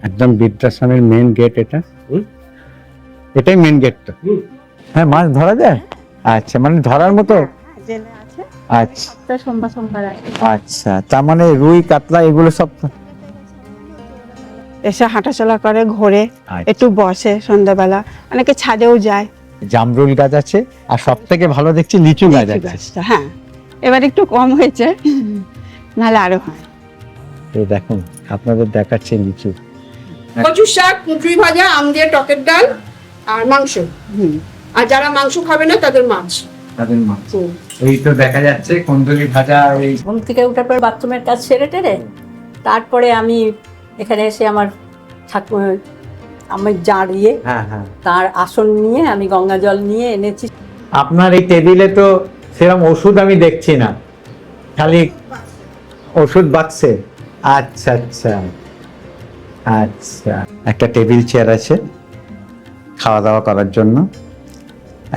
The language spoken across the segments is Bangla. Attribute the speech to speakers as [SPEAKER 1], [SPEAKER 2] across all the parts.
[SPEAKER 1] একদম বৃদ্ধাশ্রমের মেন গেট এটা, এটাই মেন গেটটা। হ্যাঁ, মাছ ধরা যায়? আচ্ছা, মানে ধরার মতো? আচ্ছা আচ্ছা, তার মানে রুই কাতলা এগুলো সব
[SPEAKER 2] এসে হাঁটাচলা করে, ঘোরে, একটু বসে, সন্ধ্যাবেলা অনেকে ছাদেও যায়।
[SPEAKER 1] জামরুল গাছ আছে, আর সব থেকে ভালো দেখছি লিচু গাছ আছে।
[SPEAKER 2] হ্যাঁ, এবার একটু কম হয়েছে, নাহলে আরো হয়।
[SPEAKER 1] এই দেখুন, আপনাদের দেখাচ্ছে লিচু।
[SPEAKER 3] কচুর শাক, কুঁচুই ভাজা, আম দিয়ে টকের ডাল আর মাংস। আর যারা মাংস খাবে না তাদের মাছ।
[SPEAKER 1] তাদের মাছ। এই তো দেখা যাচ্ছে কুন্দুলি ভাজা। এই
[SPEAKER 4] ঘুম থেকে উঠার পর বাথরুমের কাজ সেরে টেরে তারপরে আমি এখানে এসে আমার ঠাকুর আমি জাড়িয়ে তার আসন নিয়ে আমি গঙ্গা জল নিয়ে এনেছি।
[SPEAKER 1] আপনার এই টেবিলে তো সেরকম ওষুধ আমি দেখছি না, খালি ওষুধ বাক্সে। আচ্ছা আচ্ছা আচ্ছা, একটা টেবিল চেয়ার আছে খাওয়া দাওয়া করার জন্য,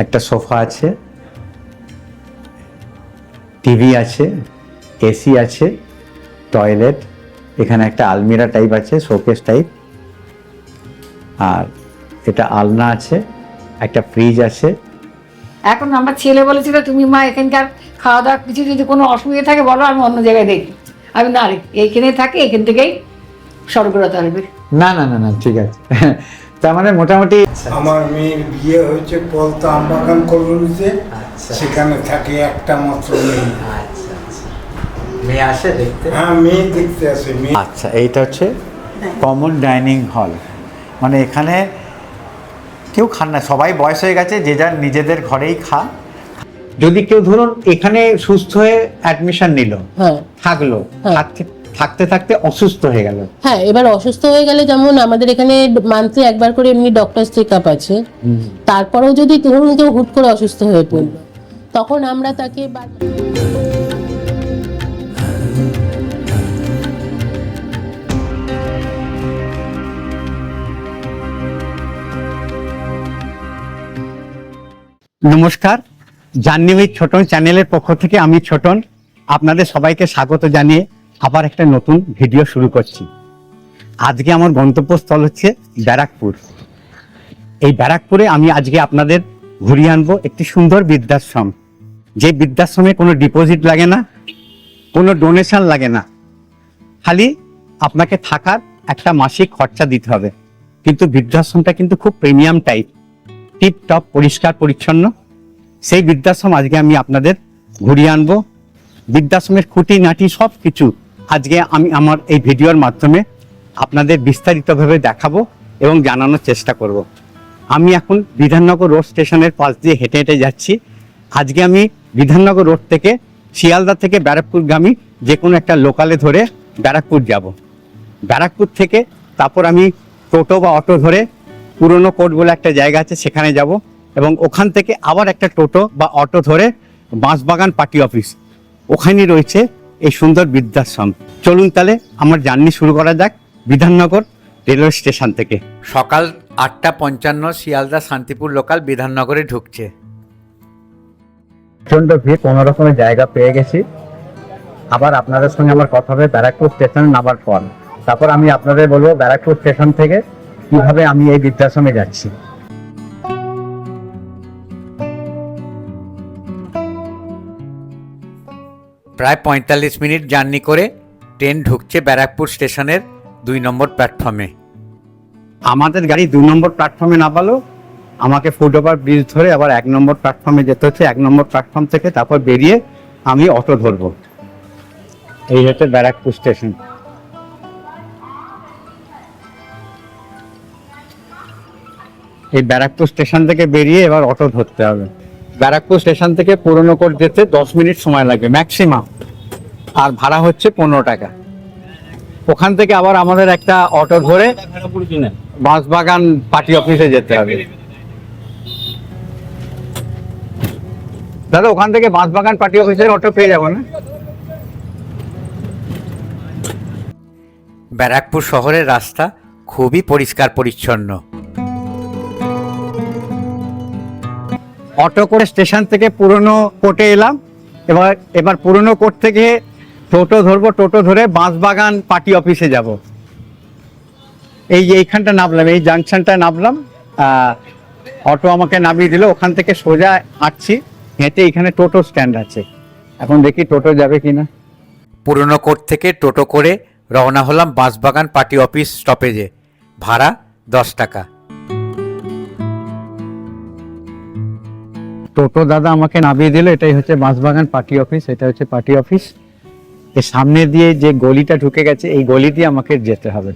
[SPEAKER 1] একটা সোফা আছে, টিভি আছে, এসি আছে, টয়লেট, এখানে একটা আলমিরা টাইপ আছে, শোকেস টাইপ, আর এটা আলনা আছে, একটা ফ্রিজ আছে।
[SPEAKER 5] এখন আমার ছেলে বলেছিল তুমি মা এখানকার খাওয়া দাওয়া কিছু যদি কোনো অসুবিধা থাকে বলো, আমি অন্য জায়গায় দেখি। আমি না রে, এইখানে থাকি, এখান থেকেই স্বর্গরত হবে।
[SPEAKER 1] না না না না, ঠিক আছে। তার মানে মোটামুটি
[SPEAKER 6] আমার মেয়ের বিয়ে হয়েছে পলতা আমবাগান কলোনিতে, সেখানে থাকে একটা মাত্র মেয়ে।
[SPEAKER 1] মেয়ে আসে দেখতে?
[SPEAKER 6] হ্যাঁ, মেয়ে দেখতে আসে।
[SPEAKER 1] আচ্ছা, এইটা হচ্ছে কমন ডাইনিং হল, মানে এখানে কেউ খান না, সবাই বয়স হয়ে গেছে, যে যার নিজেদের ঘরেই খা। যদি কেউ ধরুন এখানে সুস্থ হয়ে অ্যাডমিশন নিল, থাকলো, থাকতে থাকতে অসুস্থ হয়ে গেল,
[SPEAKER 7] হ্যাঁ, এবার অসুস্থ হয়ে গেলে যেমন আমাদের এখানে মান্থলি একবার করে এমনি ডক্টর চেক আপ আছে, তারপরেও যদি ধরুন কেউ হুট করে অসুস্থ হয়ে পড়লো, তখন আমরা তাকে
[SPEAKER 1] নমস্কার, জার্নি উইথ ছোটন চ্যানেলের পক্ষ থেকে আমি ছোটন আপনাদের সবাইকে স্বাগত জানিয়ে আবার একটা নতুন ভিডিও শুরু করছি। আজকে আমার গন্তব্যস্থল হচ্ছে ব্যারাকপুর। এই ব্যারাকপুরে আমি আজকে আপনাদের ঘুরিয়ে আনবো একটি সুন্দর বৃদ্ধাশ্রম, যে বৃদ্ধাশ্রমে কোনো ডিপোজিট লাগে না, কোনো ডোনেশন লাগে না, খালি আপনাকে থাকার একটা মাসিক খরচা দিতে হবে। কিন্তু বৃদ্ধাশ্রমটা কিন্তু খুব প্রিমিয়াম টাইপ, টিপ টপ, পরিষ্কার পরিচ্ছন্ন। সেই বৃদ্ধাশ্রম আজকে আমি আপনাদের ঘুরিয়ে আনবো। বৃদ্ধাশ্রমের খুঁটিনাটি সব কিছু আজকে আমি আমার এই ভিডিওর মাধ্যমে আপনাদের বিস্তারিতভাবে দেখাবো এবং জানানোর চেষ্টা করব। আমি এখন বিধাননগর রোড স্টেশনের পাশ দিয়ে হেঁটে হেঁটে যাচ্ছি। আজকে আমি বিধাননগর রোড থেকে শিয়ালদা থেকে ব্যারাকপুরগামী যে কোনো একটা লোকালে ধরে ব্যারাকপুর যাব। ব্যারাকপুর থেকে তারপর আমি টোটো বা অটো ধরে পুরনো কোর্ট বলে একটা জায়গা আছে, সেখানে যাব, এবং ওখান থেকে আবার একটা টোটো বা অটো ধরে বাঁশবাগান পার্টি অফিস, ওখানেই রয়েছে এই সুন্দর বৃদ্ধাশ্রম। চলুন তাহলে আমার জার্নি শুরু করা যাক বিধাননগর রেলওয়ে স্টেশন থেকে। সকাল 8:55 শিয়ালদা শান্তিপুর লোকাল বিধাননগরে ঢুকছে। প্রচন্ড ভিড়, কোনো রকমের জায়গা পেয়ে গেছি। আবার আপনাদের সঙ্গে আমার কথা হবে ব্যারাকপুর স্টেশনে নামার পর। তারপর আমি আপনাদের বলবো ব্যারাকপুর স্টেশন থেকে কিভাবে আমি এই বৃদ্ধাশ্রমে যাচ্ছি। প্রায় 45 মিনিট জার্নি করে ট্রেন ঢুকছে ব্যারাকপুর স্টেশনের 2 নম্বর প্ল্যাটফর্মে। আমাদের গাড়ি 2 নম্বর প্ল্যাটফর্মে নামালো, আমাকে ফুটওভার ব্রিজ ধরে আবার 1 নম্বর প্ল্যাটফর্মে যেতে হচ্ছে। 1 নম্বর প্ল্যাটফর্ম থেকে তারপর বেরিয়ে আমি অটো ধরবো। এই হচ্ছে ব্যারাকপুর স্টেশন। এই ব্যারাকপুর স্টেশন থেকে বেরিয়ে এবার অটো ধরতে হবে। ব্যারাকপুর স্টেশন থেকে পুরনো কোর্ট যেতে 10 মিনিট সময় লাগবে ম্যাক্সিমাম, আর ভাড়া হচ্ছে 15 টাকা। ওখান থেকে আবার আমাদের একটা অটো ধরে বাঁশবাগান পার্টি অফিসে যেতে হবে। দাদা, ওখান থেকে বাঁশবাগান পার্টি অফিসের অটো পেয়ে যাবো না? ব্যারাকপুর শহরের রাস্তা খুবই পরিষ্কার পরিচ্ছন্ন। অটো করে স্টেশন থেকে পুরনো কোর্টে এলাম, এবার এবার পুরনো কোর্ট থেকে টোটো ধরবো, টোটো ধরে বাঁশবাগান পার্টি অফিসে যাব। এই যে এইখানটা নামলাম, এই জাংশনটা নামলাম, অটো আমাকে নামিয়ে দিল, ওখান থেকে সোজা হাঁটছি হেঁটে, এখানে টোটো স্ট্যান্ড আছে, এখন দেখি টোটো যাবে কিনা।
[SPEAKER 8] পুরনো কোর্ট থেকে টোটো করে রওনা হলাম বাঁশবাগান পার্টি অফিস স্টপেজে। ভাড়া 10 টাকা।
[SPEAKER 1] টোটো দাদা আমাকে নামিয়ে দিল, এটাই হচ্ছে বাঁশবাগান পার্টি অফিস, এটা হচ্ছে পার্টি অফিস। এর সামনে দিয়ে যে গলিটা ঢুকে গেছে, এই গলি দিয়ে আমাকে যেতে হবে।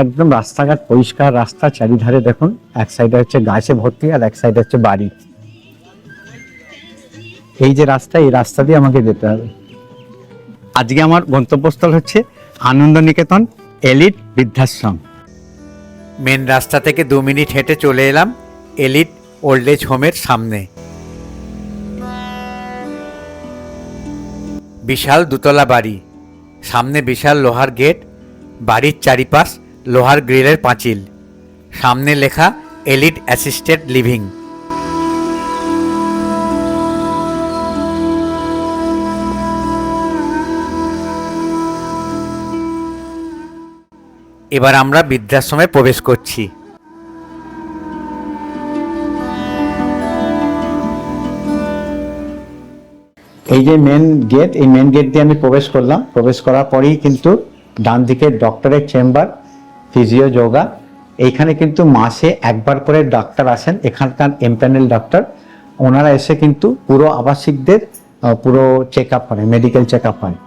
[SPEAKER 1] একদম রাস্তাঘাট পরিষ্কার, রাস্তা চারিধারে দেখুন, এক সাইডে হচ্ছে গাছে ভর্তি আর এক সাইডে হচ্ছে বাড়ি। এই যে রাস্তা, এই রাস্তা দিয়ে আমাকে যেতে হবে। আজকে আমার গন্তব্যস্থল হচ্ছে আনন্দ নিকেতন এলিট বৃদ্ধাশ্রম।
[SPEAKER 8] মেন রাস্তা থেকে 2 মিনিট হেঁটে চলে এলাম এলিট ওল্ড এজ হোমের সামনে। বিশাল দুতলা বাড়ি, সামনে বিশাল লোহার গেট, বাড়ির চারিপাশ লোহার গ্রিলের পাঁচিল, সামনে লেখা এলিট অ্যাসিস্টেড লিভিং। এবার আমরা বৃদ্ধাশ্রমে প্রবেশ করছি।
[SPEAKER 1] এই যে মেন গেট, এই মেন গেট দিয়ে আমি প্রবেশ করলাম। প্রবেশ করার পরেই কিন্তু ডান দিকে ডক্টরের চেম্বার, ফিজিও, যোগা। এইখানে কিন্তু মাসে একবার করে ডাক্তার আসেন, এখানকার এমপ্যানেল ডাক্তার। ওনারা এসে কিন্তু পুরো আবাসিকদের পুরো চেক আপ করেন, মেডিকেল চেক আপ হয়।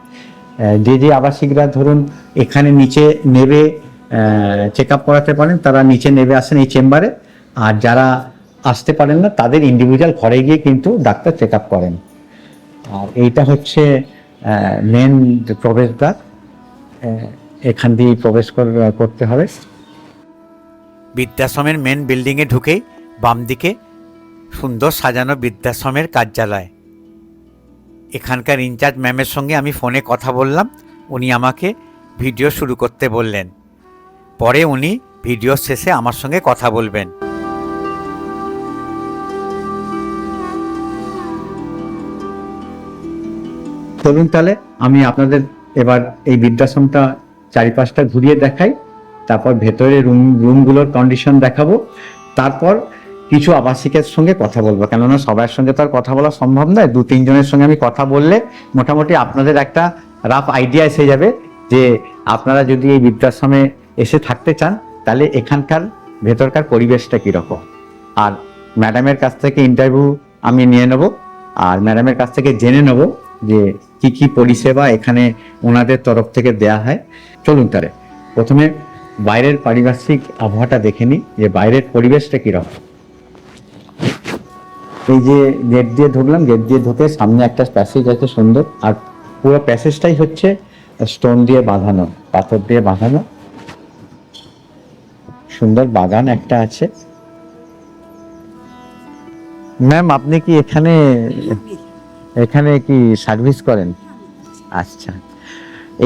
[SPEAKER 1] যে আবাসিকরা ধরুন এখানে নিচে নেবে চেক আপ করাতে পারেন, তারা নিচে নেবে আসেন এই চেম্বারে। আর যারা আসতে পারেন না, তাদের ইন্ডিভিজুয়াল ঘরে গিয়ে কিন্তু ডাক্তার চেক আপ করেন। আর এইটা হচ্ছে মেন প্রবেশদ্বার, এখান দিয়ে প্রবেশ করতে হবে।
[SPEAKER 8] বৃদ্ধাশ্রমের মেন বিল্ডিংয়ে ঢুকেই বাম দিকে সুন্দর সাজানো বৃদ্ধাশ্রমের কার্যালয়। এখানকার ইনচার্জ ম্যামের সঙ্গে আমি ফোনে কথা বললাম, উনি আমাকে ভিডিও শুরু করতে বললেন। পরে উনি ভিডিও শেষে আমার সঙ্গে কথা বলবেন।
[SPEAKER 1] চলুন তাহলে আমি আপনাদের এবার এই বৃদ্ধাশ্রমটা চারিপাশটা ঘুরিয়ে দেখাই, তারপর ভেতরে রুমগুলোর কন্ডিশন দেখাবো, তারপর কিছু আবাসিকের সঙ্গে কথা বলবো। কেননা সবার সঙ্গে তো আর কথা বলা সম্ভব নয়, 2-3 জনের সঙ্গে আমি কথা বললে মোটামুটি আপনাদের একটা রাফ আইডিয়া এসে যাবে যে আপনারা যদি এই বৃদ্ধাশ্রমে এসে থাকতে চান তাহলে এখানকার ভেতরকার পরিবেশটা কীরকম। আর ম্যাডামের কাছ থেকে ইন্টারভিউ আমি নিয়ে নেব, আর ম্যাডামের কাছ থেকে জেনে নেব যে কি কি পরিষেবা এখানে ওনাদের তরফ থেকে দেয়া হয়। চলুন তাহলে প্রথমে বাইরের পারিপার্শ্বিক আবহাওয়াটা দেখে নিই, যে বাইরের পরিবেশটা কীরকম। এই যে গেট দিয়ে ঢুকলাম, গেট দিয়ে ঢুকে সামনে একটা প্যাসেজ আছে সুন্দর, আর পুরো প্যাসেজটাই হচ্ছে স্টোন দিয়ে বাঁধানো, পাথর দিয়ে বাঁধানো। সুন্দর বাগান একটা আছে। ম্যাম, আপনি কি এখানে কি সার্ভিস করেন? আচ্ছা,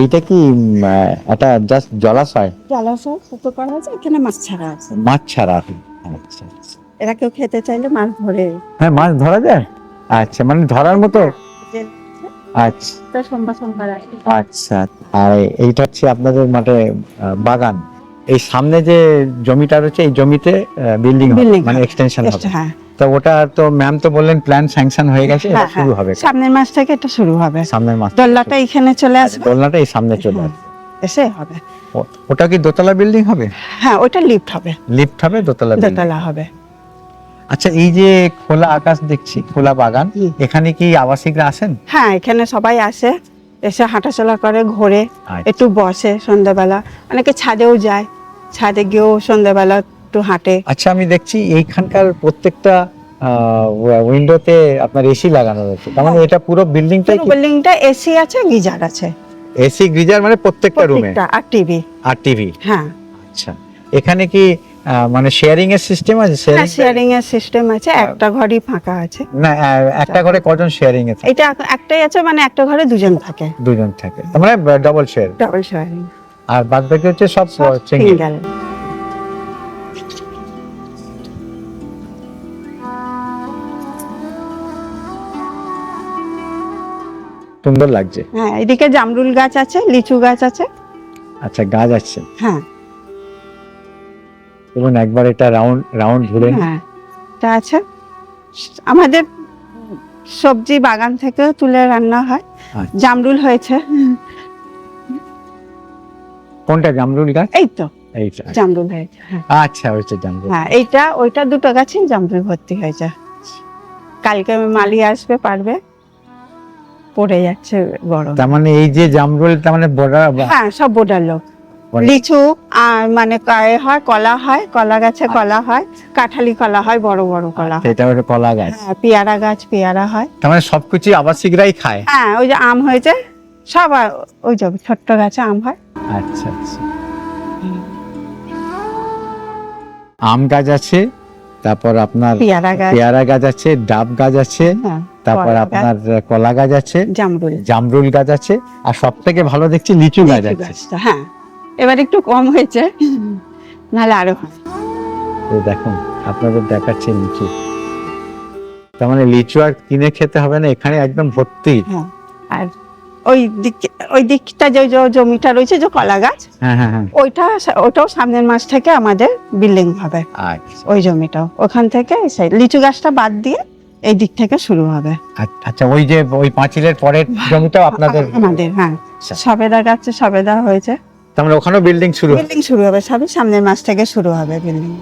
[SPEAKER 1] এইটা কি একটা জাস্ট জলাশয়?
[SPEAKER 2] জলাশয় পুকুর করা আছে, এখানে মাছ ছাড়া আছে।
[SPEAKER 1] মাছ ছাড়া? আচ্ছা আচ্ছা।
[SPEAKER 2] এরা কেউ খেতে চাইলে মাছ ধরে।
[SPEAKER 1] হ্যাঁ, মাছ ধরা যায়? আচ্ছা, মানে ধরার মতো? আচ্ছা
[SPEAKER 2] সোমবার
[SPEAKER 1] আচ্ছা। আর এইটা হচ্ছে আপনাদের মাঠে বাগান, এই সামনে যে জমিটা রয়েছে এই জমিতে বিল্ডিং মানে এক্সটেনশন হবে।
[SPEAKER 2] হ্যাঁ,
[SPEAKER 1] তো ওটা তো ম্যাম তো বললেন প্ল্যান স্যাংশন হয়ে গেছে,
[SPEAKER 2] হ্যাঁ,
[SPEAKER 1] শুরু হবে
[SPEAKER 2] সামনের মাস থেকে এটা শুরু হবে।
[SPEAKER 1] সামনের মাস।
[SPEAKER 2] দোলনাটা এখানে চলে আসবে,
[SPEAKER 1] দোলনাটা এই সামনে চলে আসবে,
[SPEAKER 2] এসে হবে।
[SPEAKER 1] ওটা কি দোতলা বিল্ডিং হবে?
[SPEAKER 2] হ্যাঁ, ওটা লিফট হবে,
[SPEAKER 1] লিফট হবে, দোতলা building।
[SPEAKER 2] দোতলা হবে।
[SPEAKER 1] আচ্ছা, এই যে খোলা আকাশ দেখছি, খোলা বাগান, এখানে কি আবাসিকরা আসেন?
[SPEAKER 2] হ্যাঁ, এখানে সবাই আসে, এসে হাঁটাচলা করে, ঘোরে,
[SPEAKER 1] আচ্ছা।
[SPEAKER 2] একটু বসে সন্ধ্যাবেলা। অনেকে ছাদেও যায়, ছাদে গিয়েও সন্ধ্যাবেলা একটু হাঁটে।
[SPEAKER 1] আচ্ছা, আমি দেখছি এইখানকার প্রত্যেকটা উইন্ডোতে আপনার এসি লাগানো রয়েছে, তার মানে এটা পুরো বিল্ডিংটাই
[SPEAKER 2] বিল্ডিংটা এসি আছে, গিজার আছে।
[SPEAKER 1] এসি গিজার মানে প্রত্যেকটা রুমে?
[SPEAKER 2] আর টিভি।
[SPEAKER 1] আর টিভি?
[SPEAKER 2] হ্যাঁ।
[SPEAKER 1] আচ্ছা, এখানে কি মানে শেয়ারিং এর সিস্টেম আছে?
[SPEAKER 2] শেয়ারিং এর সিস্টেম আছে, একটা ঘরই ফাঁকা আছে।
[SPEAKER 1] না, একটা ঘরে কজন শেয়ারিং এ থাকে?
[SPEAKER 2] এটা একটাই আছে, মানে একটা ঘরে দুজন থাকে।
[SPEAKER 1] দুজন থাকে, তার মানে ডাবল শেয়ার।
[SPEAKER 2] Double sharing.
[SPEAKER 1] আর বাদ বাকি হচ্ছে সব সিঙ্গেল।
[SPEAKER 9] সুন্দর লাগছে।
[SPEAKER 2] হ্যাঁ, এদিকে জামরুল গাছ আছে, লিচু গাছ আছে।
[SPEAKER 9] আচ্ছা, গাছ আছে
[SPEAKER 2] হ্যাঁ
[SPEAKER 9] এবং একবার এটা রাউন্ড রাউন্ড ঘুরে নিই।
[SPEAKER 2] হ্যাঁ, এটা আছে। আমাদের সবজি বাগান থেকে তুলে রান্না হয়।
[SPEAKER 9] আচ্ছা।
[SPEAKER 2] জামরুল হয়েছে,
[SPEAKER 9] কোনটা জামরুল গাছ?
[SPEAKER 2] এই তো
[SPEAKER 9] এইটা।
[SPEAKER 2] জামরুল হয়েছে। হ্যাঁ
[SPEAKER 9] আচ্ছা, হচ্ছে জামরুল।
[SPEAKER 2] হ্যাঁ, এইটা ওইটা দুটো গাছেই জামরুল ভর্তি হয়েছে। কালকে মালি আসবে, পারবে, পড়ে যাচ্ছে বড়।
[SPEAKER 9] তার মানে এই যে জামরুল, তার মানে বড়।
[SPEAKER 2] হ্যাঁ, সব বোডার লোক। লিচু আর মানে হয়, কলা হয়, কলা গাছে কলা হয়, কাঁঠালি কলা হয়, বড় বড় কলা হয়।
[SPEAKER 9] এটা হচ্ছে কলা গাছ।
[SPEAKER 2] হ্যাঁ, পেয়ারা গাছ, পেয়ারা হয়।
[SPEAKER 9] তার মানে সবকিছু আবাসিকরাই খায়।
[SPEAKER 2] হ্যাঁ, ওই যে আম হয়েছে সব, ওই যে ছোট্ট গাছে আম হয়।
[SPEAKER 9] আচ্ছা আচ্ছা। আম গাছ আছে, তারপর আপনার
[SPEAKER 2] পেয়ারা গাছ,
[SPEAKER 9] পেয়ারা গাছ আছে, ডাব গাছ আছে,
[SPEAKER 2] হ্যাঁ,
[SPEAKER 9] তারপর
[SPEAKER 2] কলা
[SPEAKER 9] আপনার কলা গাছ আছে,
[SPEAKER 2] জামরুল,
[SPEAKER 9] জামরুল গাছ আছে, আর সব থেকে ভালো দেখছি লিচু গাছ
[SPEAKER 2] লিচু
[SPEAKER 9] আছে।
[SPEAKER 2] গাছটা, হ্যাঁ এবার একটু কম হয়েছে, নাহলে আরো হয়।
[SPEAKER 9] এই দেখুন, আপনাদের দেখাচ্ছে লিচু। তার মানে লিচু আর কিনে খেতে হবে না, এখানে একদম ভর্তি।
[SPEAKER 2] হ্যাঁ, আর ওই দিকটা যে জমিটা রয়েছে, যে কলা গাছ,
[SPEAKER 9] হ্যাঁ হ্যাঁ হ্যাঁ।
[SPEAKER 2] ওটাও সামনের মাস থেকে আমাদের বিল্ডিং হবে।
[SPEAKER 9] আচ্ছা
[SPEAKER 2] ওই জমিটাও, ওখান থেকে লিচু গাছটা বাদ দিয়ে এই দিক থেকে শুরু হবে
[SPEAKER 9] আচ্ছা, ওই যে ওই পাঁচিলের পরের জমিটাও আপনাদের?
[SPEAKER 2] আমাদের। হ্যাঁ, সবেদা গাছ, সবেদা হয়েছে।
[SPEAKER 9] তার মানে ওখানেও বিল্ডিং শুরু?
[SPEAKER 2] বিল্ডিং শুরু হবে, সবই সামনের মাস থেকে শুরু হবে বিল্ডিং।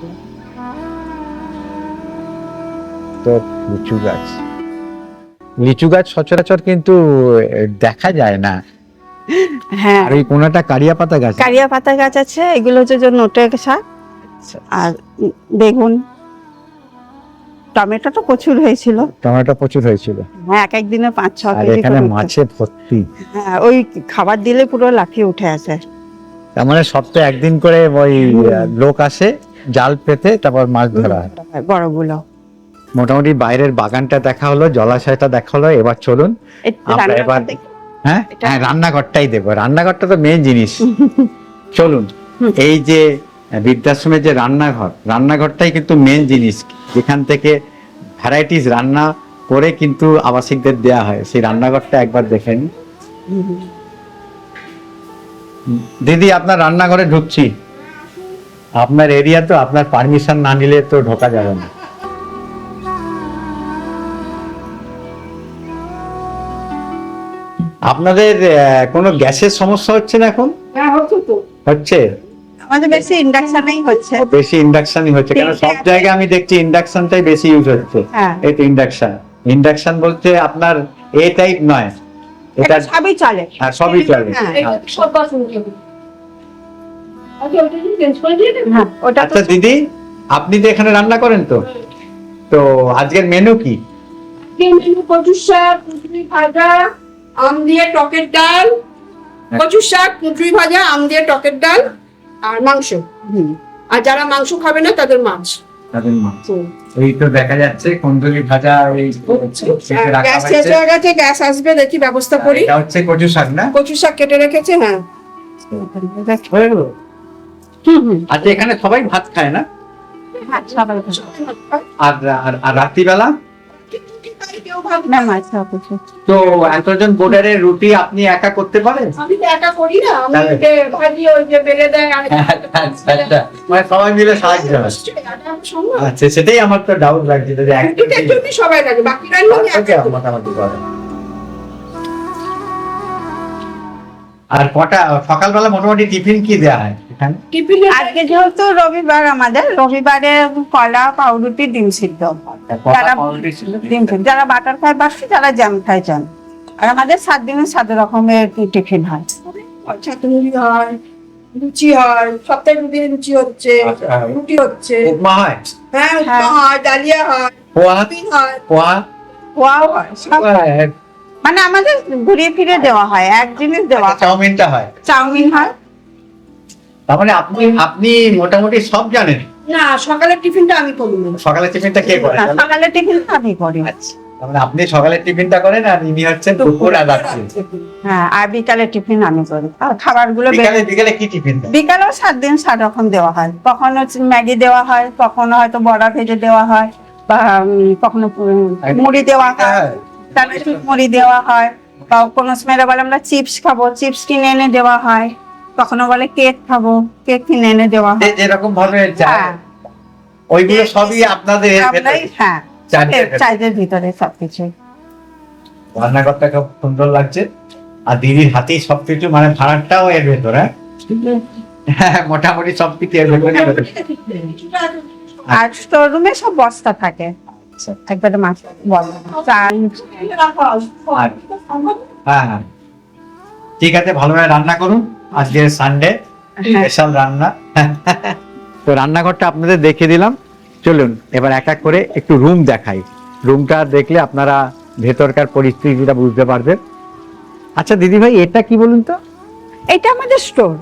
[SPEAKER 9] তো লিচু গাছ সচরাচর কিন্তু দেখা যায় না।
[SPEAKER 2] হ্যাঁ,
[SPEAKER 9] আর ওই কোনাটা কারিয়া পাতা গাছ।
[SPEAKER 2] কারিয়া পাতা গাছ আছে, এগুলো হচ্ছে যে নোটে শাক। আর বেগুন, টমেটো তো প্রচুর হয়েছিল।
[SPEAKER 9] টমেটো প্রচুর হয়েছিল।
[SPEAKER 2] হ্যাঁ, এক একদিনে 5-6
[SPEAKER 9] আর
[SPEAKER 2] কেজি
[SPEAKER 9] এখানে
[SPEAKER 2] করে উঠতো।
[SPEAKER 9] মাছে ভর্তি।
[SPEAKER 2] হ্যাঁ, ওই খাবার দিলে পুরো লাফিয়ে উঠে আসে।
[SPEAKER 9] তার মানে সপ্তাহে একদিন করে ওই লোক আসে জাল পেতে, তারপর মাছ ধরা হয়।
[SPEAKER 2] বড়গুলো।
[SPEAKER 9] মোটামুটি বাইরের বাগানটা দেখা হলো, জলাশয়টা দেখা হলো। এবার চলুন আমরা এবার, হ্যাঁ হ্যাঁ, রান্নাঘরটাই দেখবো। রান্নাঘরটা তো মেন জিনিস। চলুন, এই যে বৃদ্ধাশ্রমের যে রান্নাঘরটাই কিন্তু মেন জিনিস, যেখান থেকে ভ্যারাইটিস রান্না করে কিন্তু আবাসিকদের দেয়া হয়। সেই রান্নাঘরটা একবার দেখে নিন। দিদি, আপনার রান্নাঘরে ঢুকছি। আপনার এরিয়া তো, আপনার পারমিশন না নিলে তো ঢোকা যাবে না। আপনাদের কোনো গ্যাসের সমস্যা হচ্ছে না এখন?
[SPEAKER 2] হ্যাঁ, হচ্ছে তো।
[SPEAKER 9] হচ্ছে?
[SPEAKER 2] আমাদের বেশি ইন্ডাকশনেই হচ্ছে।
[SPEAKER 9] বেশি ইন্ডাকশনই হচ্ছে, কারণ সব জায়গায় আমি দেখছি ইন্ডাকশনটাই বেশি ইউজ হচ্ছে।
[SPEAKER 2] হ্যাঁ।
[SPEAKER 9] এই তো ইন্ডাকশন বলতে আপনার এ টাইপ নয়, এটা
[SPEAKER 2] সবই চলে।
[SPEAKER 9] হ্যাঁ, সবই চলে।
[SPEAKER 2] হ্যাঁ,
[SPEAKER 9] হ্যাঁ।
[SPEAKER 2] ওটা তো
[SPEAKER 9] আচ্ছা দিদি, আপনি তো এখানে রান্না করেন তো? তো আজকের মেনু কি?
[SPEAKER 3] মেনু কচু শাক, কুঁদরি ভাজা, আম দিয়ে টকের ডাল। কচু শাক, কুঁদরি ভাজা, আম দিয়ে টকের ডাল, আর মাংস। আর যারা মাংস খাবে না তাদের মাছ।
[SPEAKER 9] এই তো দেখা যাচ্ছে কুন্দুলি ভাজা, এই কেটে রাখা
[SPEAKER 3] গ্যাস শেষ
[SPEAKER 9] হয়েছে।
[SPEAKER 3] হয়ে গেছে, গ্যাস আসবে, দেখি ব্যবস্থা করি।
[SPEAKER 9] এটা হচ্ছে কচু শাক না?
[SPEAKER 3] কচু শাক কেটে রেখেছে। হ্যাঁ,
[SPEAKER 9] হয়ে গেল? আচ্ছা, এখানে সবাই ভাত খায় না? আর আর রাত্রিবেলা
[SPEAKER 3] কেউ ভাত
[SPEAKER 2] না, মাছ খাওয়া কিছু।
[SPEAKER 9] তো এতজন বোর্ডারের রুটি আপনি একা করতে পারেন?
[SPEAKER 3] আমি তো একা করি না, আমি
[SPEAKER 9] তাহলে?
[SPEAKER 3] যে ভাজি ওই যে বেলে দেয় আর
[SPEAKER 9] মানে সবাই মিলে সাহায্য হয়।
[SPEAKER 3] সম্ভব।
[SPEAKER 9] আচ্ছা, সেটাই আমার তো ডাউট লাগছে যদি একজন
[SPEAKER 3] রুটিটা একটুখানি সবাই লাগে, বাকি রান্না আমি একা করি।
[SPEAKER 9] মোটামুটি করে। আর কটা সকালবেলা মোটামুটি টিফিন কি দেওয়া হয় এখানে?
[SPEAKER 3] টিফিনে
[SPEAKER 2] আজকে যেহেতু রবিবার, আমাদের রবিবারে কলা, পাউরুটি, ডিম সিদ্ধ। যারা ডিম সিদ্ধ, যারা বাটার খায় বাসি, যারা জ্যাম খায় জ্যাম। আর আমাদের 7 দিনে 7 রকমের টিফিন হয়।
[SPEAKER 3] চাটনি হয়, লুচি হয়, সপ্তাহে 2 দিন লুচি হচ্ছে, রুটি হচ্ছে।
[SPEAKER 9] উপমা হয়?
[SPEAKER 3] হ্যাঁ, উপমা হয়, ডালিয়া হয়,
[SPEAKER 9] পোয়া?
[SPEAKER 3] টিফিন হয়।
[SPEAKER 9] পোয়া?
[SPEAKER 2] পোয়াও হয়, সব। মানে আমাদের ঘুরিয়ে ফিরে দেওয়া হয়, এক জিনিস দেওয়া হয়।
[SPEAKER 9] চাউমিনটা হয়?
[SPEAKER 2] চাউমিন হয়।
[SPEAKER 9] তার মানে আপনি মোটামুটি সব জানেন?
[SPEAKER 3] না, সকালের টিফিনটা আমি করি না।
[SPEAKER 9] সকালের টিফিনটা কে করে?
[SPEAKER 2] না, সকালে টিফিন আমি করি।
[SPEAKER 9] তার মানে আপনি সকালের টিফিনটা করেন আর ইনি হচ্ছেন দুপুর আর রাত্রি।
[SPEAKER 2] হ্যাঁ, আর বিকালে টিফিন আমি করি। আর খাবারগুলো
[SPEAKER 9] বিকালে কি টিফিন দেন?
[SPEAKER 2] বিকালেও 7 দিন 7 রকম দেওয়া হয়। কখনো ম্যাগি দেওয়া হয়, কখনো হয়তো বড়া ভেজে দেওয়া হয়, বা কখনো মুড়ি দেওয়া হয়, তারপরে মুড়ি দেওয়া হয়, বা কোনো সময় বলে আমরা চিপস খাবো, চিপস কিনে এনে দেওয়া হয়। কখনো বলে কেক খাবো, কেক কিনে এনে দেওয়া হয়।
[SPEAKER 9] যেরকম ভাবে
[SPEAKER 2] হ্যাঁ,
[SPEAKER 9] ওইগুলো সবই আপনাদের এর ভেতরে?
[SPEAKER 2] আমরাই, হ্যাঁ,
[SPEAKER 9] চার্জের ভেতরে?
[SPEAKER 2] চার্জের ভিতরে সবকিছু।
[SPEAKER 9] রান্নাঘরটা খুব সুন্দর লাগছে, আর দিদির হাতেই সবকিছু, মানে ভাড়াটাও এর ভেতরে। হ্যাঁ, মোটামুটি সবকিছু এর ভেতরে।
[SPEAKER 2] আর স্টোর রুমে সব বস্তা থাকে, একবারে মাছ বস্তা।
[SPEAKER 9] হ্যাঁ হ্যাঁ, ঠিক আছে, ভালোভাবে রান্না করুন, আজকে সানডে স্পেশাল রান্না। তো রান্নাঘরটা আপনাদের দেখিয়ে দিলাম, চলুন এবার এক এক করে একটু রুম দেখাই। রুমটা দেখলে আপনারা ভেতরকার পরিস্থিতিটা বুঝতে পারবেন। আচ্ছা দিদি ভাই, এটা কি বলুন তো?
[SPEAKER 2] এটা আমাদের স্টোর,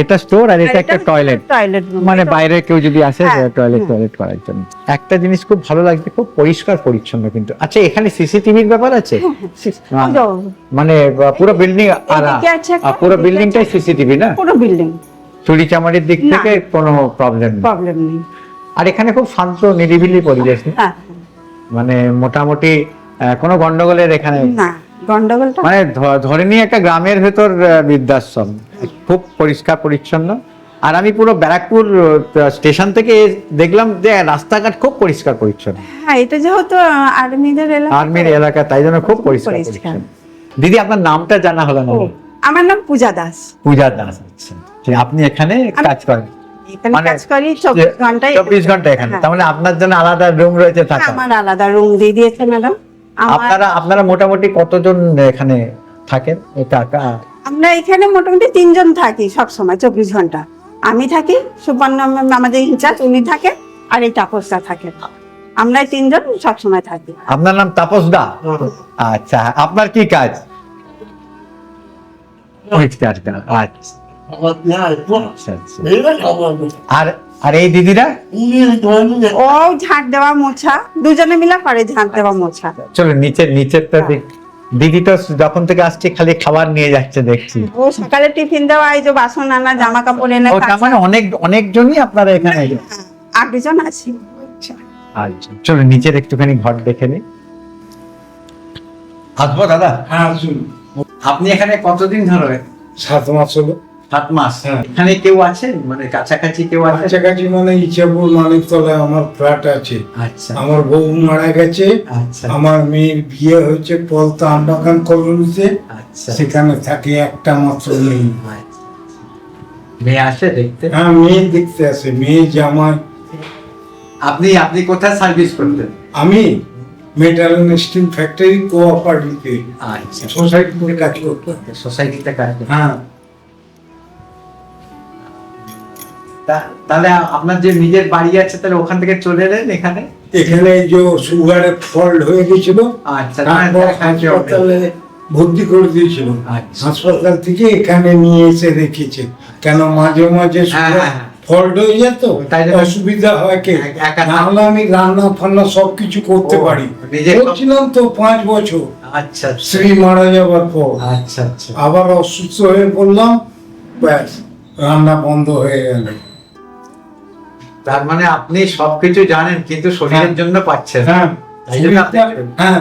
[SPEAKER 9] এটা স্টোর, আর এটা একটা টয়লেট,
[SPEAKER 2] টয়লেট রুম,
[SPEAKER 9] মানে বাইরে কেউ যদি আসে
[SPEAKER 2] হ্যাঁ,
[SPEAKER 9] টয়লেট করার জন্য। একটা জিনিস খুব ভালো লাগছে, খুব পরিষ্কার পরিচ্ছন্ন কিন্তু। আচ্ছা, এখানে সিসিটিভির ব্যাপার আছে? মানে পুরো বিল্ডিং, আর
[SPEAKER 2] এদিকে আছে একটা,
[SPEAKER 9] পুরো
[SPEAKER 2] এদিকে
[SPEAKER 9] বিল্ডিংটাই সিসিটিভি না?
[SPEAKER 2] পুরো বিল্ডিং,
[SPEAKER 9] চুরি চামারির দিক
[SPEAKER 2] না।
[SPEAKER 9] থেকে কোনো প্রবলেম নেই।
[SPEAKER 2] প্রবলেম নেই।
[SPEAKER 9] আর এখানে খুব শান্ত নিরিবিলি পরিবেশ,
[SPEAKER 2] হ্যাঁ,
[SPEAKER 9] মানে মোটামুটি কোনো গন্ডগোলের এখানে,
[SPEAKER 2] না গন্ডগোলটা,
[SPEAKER 9] মানে ধরে নিয়ে একটা গ্রামের ভেতর বৃদ্ধাশ্রম, খুব পরিষ্কার পরিচ্ছন্ন। আর আমি পুরো ব্যারাকপুর স্টেশন থেকে দেখলাম যে রাস্তাঘাট খুব পরিষ্কার পরিচ্ছন্ন।
[SPEAKER 2] হ্যাঁ, এটা যেহেতু আর্মিদের এলাকা,
[SPEAKER 9] আর্মির এলাকা, তাই জন্য খুব পরিষ্কার
[SPEAKER 2] পরিষ্কার।
[SPEAKER 9] পরিচ্ছন্ন। দিদি, আপনার নামটা জানা হলো না।
[SPEAKER 2] আমার নাম পূজা দাস।
[SPEAKER 9] পূজা দাস। আচ্ছা, ঠিক, আপনি এখানে কাজ করেন?
[SPEAKER 2] এখানে
[SPEAKER 9] মানে
[SPEAKER 2] কাজ করি 24 ঘন্টায়।
[SPEAKER 9] 24 ঘন্টা এখানে?
[SPEAKER 2] হ্যাঁ।
[SPEAKER 9] তার মানে আপনার জন্য আলাদা রুম রয়েছে থাকা?
[SPEAKER 2] আমার আলাদা রুম দিয়ে দিয়েছে ম্যাডাম।
[SPEAKER 9] আপনারা মোটামুটি কতজন এখানে থাকেন?
[SPEAKER 2] আমরা এখানে মোটামুটি 3 জন থাকি সব সময় 24 ঘন্টা। আমি থাকি, সুবর্ণ আমাদের ইনচার্জ উনি থাকে, আর এই তাপসদা থাকে। আমরা 3 জন সব সময় থাকি।
[SPEAKER 9] আপনার নাম তাপস দা? আচ্ছা, আপনার কি কাজ? আর এই দিদিরা?
[SPEAKER 2] ও ঝাঁট দেওয়া মোছা, দুজনে মিলে করে ঝাঁট দেওয়া মোছা।
[SPEAKER 9] চলো নিচেরটা দেখ। দিদি তো যখন থেকে আসছে খালি খাবার নিয়ে যাচ্ছে দেখছি।
[SPEAKER 2] ও সকালে টিফিন দেওয়া, এই যে বাসন আনা, জামা কাপড় এনে।
[SPEAKER 9] ও, তার মানে অনেকজনই আপনারা এখানে?
[SPEAKER 2] 8 জন আছি।
[SPEAKER 9] আচ্ছা, চলো নিচের একটুখানি ঘর দেখে নি। আসবো দাদা?
[SPEAKER 6] হ্যাঁ, আসুন।
[SPEAKER 9] আপনি এখানে কতদিন ধরে?
[SPEAKER 6] 7 মাস হলো।
[SPEAKER 9] 7 মাস।
[SPEAKER 6] হ্যাঁ।
[SPEAKER 9] এখানে কেউ আছে, মানে কাছাকাছি কেউ আছে?
[SPEAKER 6] কাছাকাছি মানে ইচ্ছাপুর মানিকতলায় আমার ফ্ল্যাট আছে।
[SPEAKER 9] আচ্ছা
[SPEAKER 6] আমার বউ মারা গেছে,
[SPEAKER 9] আচ্ছা
[SPEAKER 6] আমার মেয়ের বিয়ে হয়েছে পলতা আমবাগান কলোনিতে,
[SPEAKER 9] আচ্ছা।
[SPEAKER 6] সেখানে থাকে একটা মাত্র মেয়ে।
[SPEAKER 9] মেয়ে আসে দেখতে?
[SPEAKER 6] হ্যাঁ, মেয়ে দেখতে আসে, মেয়ে জামাই।
[SPEAKER 9] আপনি কোথায় সার্ভিস করতেন?
[SPEAKER 6] আমি মেটাল স্টিল ফ্যাক্টরি কোঅপারেটিভে
[SPEAKER 9] আচ্ছা,
[SPEAKER 6] সোসাইটিতে কাজ করতাম।
[SPEAKER 9] সোসাইটিতে কাজ করতেন।
[SPEAKER 6] হ্যাঁ,
[SPEAKER 9] তাহলে আপনার যে নিজের বাড়ি আছে, তাহলে ওখান থেকে চলে এলেন এখানে?
[SPEAKER 6] এখানে যে সুগারের ফল্ট হয়ে গেছিল,
[SPEAKER 9] আচ্ছা,
[SPEAKER 6] তারপর হাসপাতালে ভর্তি করে দিয়েছিল।
[SPEAKER 9] আচ্ছা।
[SPEAKER 6] হাসপাতাল থেকে এখানে নিয়ে এসে রেখেছে, কেন মাঝে মাঝে
[SPEAKER 9] হ্যাঁ।
[SPEAKER 6] ফল্ট হয়ে যেত,
[SPEAKER 9] তাই জন্য
[SPEAKER 6] অসুবিধা হয় কে,
[SPEAKER 9] একা
[SPEAKER 6] নাহলে আমি রান্না ফান্না সবকিছু করতে
[SPEAKER 9] ও,
[SPEAKER 6] পারি।
[SPEAKER 9] নিজে
[SPEAKER 6] করছিলাম তো 5 বছর,
[SPEAKER 9] আচ্ছা
[SPEAKER 6] স্ত্রী মারা যাওয়ার পর।
[SPEAKER 9] আচ্ছা আচ্ছা।
[SPEAKER 6] আবার অসুস্থ হয়ে পড়লাম, ব্যাস রান্না বন্ধ হয়ে গেল।
[SPEAKER 9] তার মানে আপনি সবকিছু জানেন, কিন্তু শরীরের জন্য পাচ্ছেন না।
[SPEAKER 6] হ্যাঁ,
[SPEAKER 9] তাই জন্য আপনি-
[SPEAKER 6] হ্যাঁ,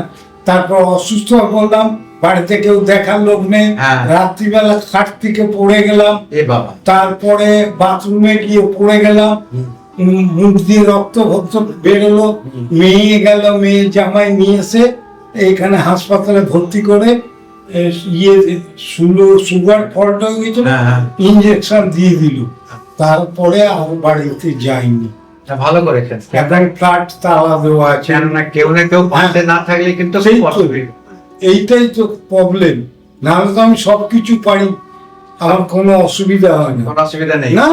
[SPEAKER 6] তারপর অসুস্থ হয়ে পড়লাম, বাড়িতে কেউ দেখার লোক নেই,
[SPEAKER 9] হ্যাঁ।
[SPEAKER 6] রাত্রিবেলা খাট থেকে পড়ে গেলাম,
[SPEAKER 9] এ বাবা।
[SPEAKER 6] তারপরে বাথরুমে গিয়ে পড়ে গেলাম, মুখ দিয়ে রক্ত বেরোলো, মেয়ে গেল, মেয়ে জামাই নিয়ে এসে এইখানে হাসপাতালে ভর্তি করে সুগার ফল্ট হয়ে গেছিল,
[SPEAKER 9] হ্যাঁ।
[SPEAKER 6] ইঞ্জেকশন দিয়ে দিল। তারপরে আর বাড়িতে যাইনি।
[SPEAKER 9] তা ভালো করেছেন,
[SPEAKER 6] এখন ফ্ল্যাট তালা দেওয়া আছে।
[SPEAKER 9] কেননা কেউ না কেউ পাশে না থাকলে কিন্তু
[SPEAKER 6] সেই
[SPEAKER 9] খুব
[SPEAKER 6] তো।
[SPEAKER 9] অসুবিধা।
[SPEAKER 6] এইটাই তো প্রবলেম, নাহলে তো আমি সবকিছু পারি, আমার কোনো অসুবিধা হয় না।
[SPEAKER 9] কোনো অসুবিধা নেই।
[SPEAKER 6] না,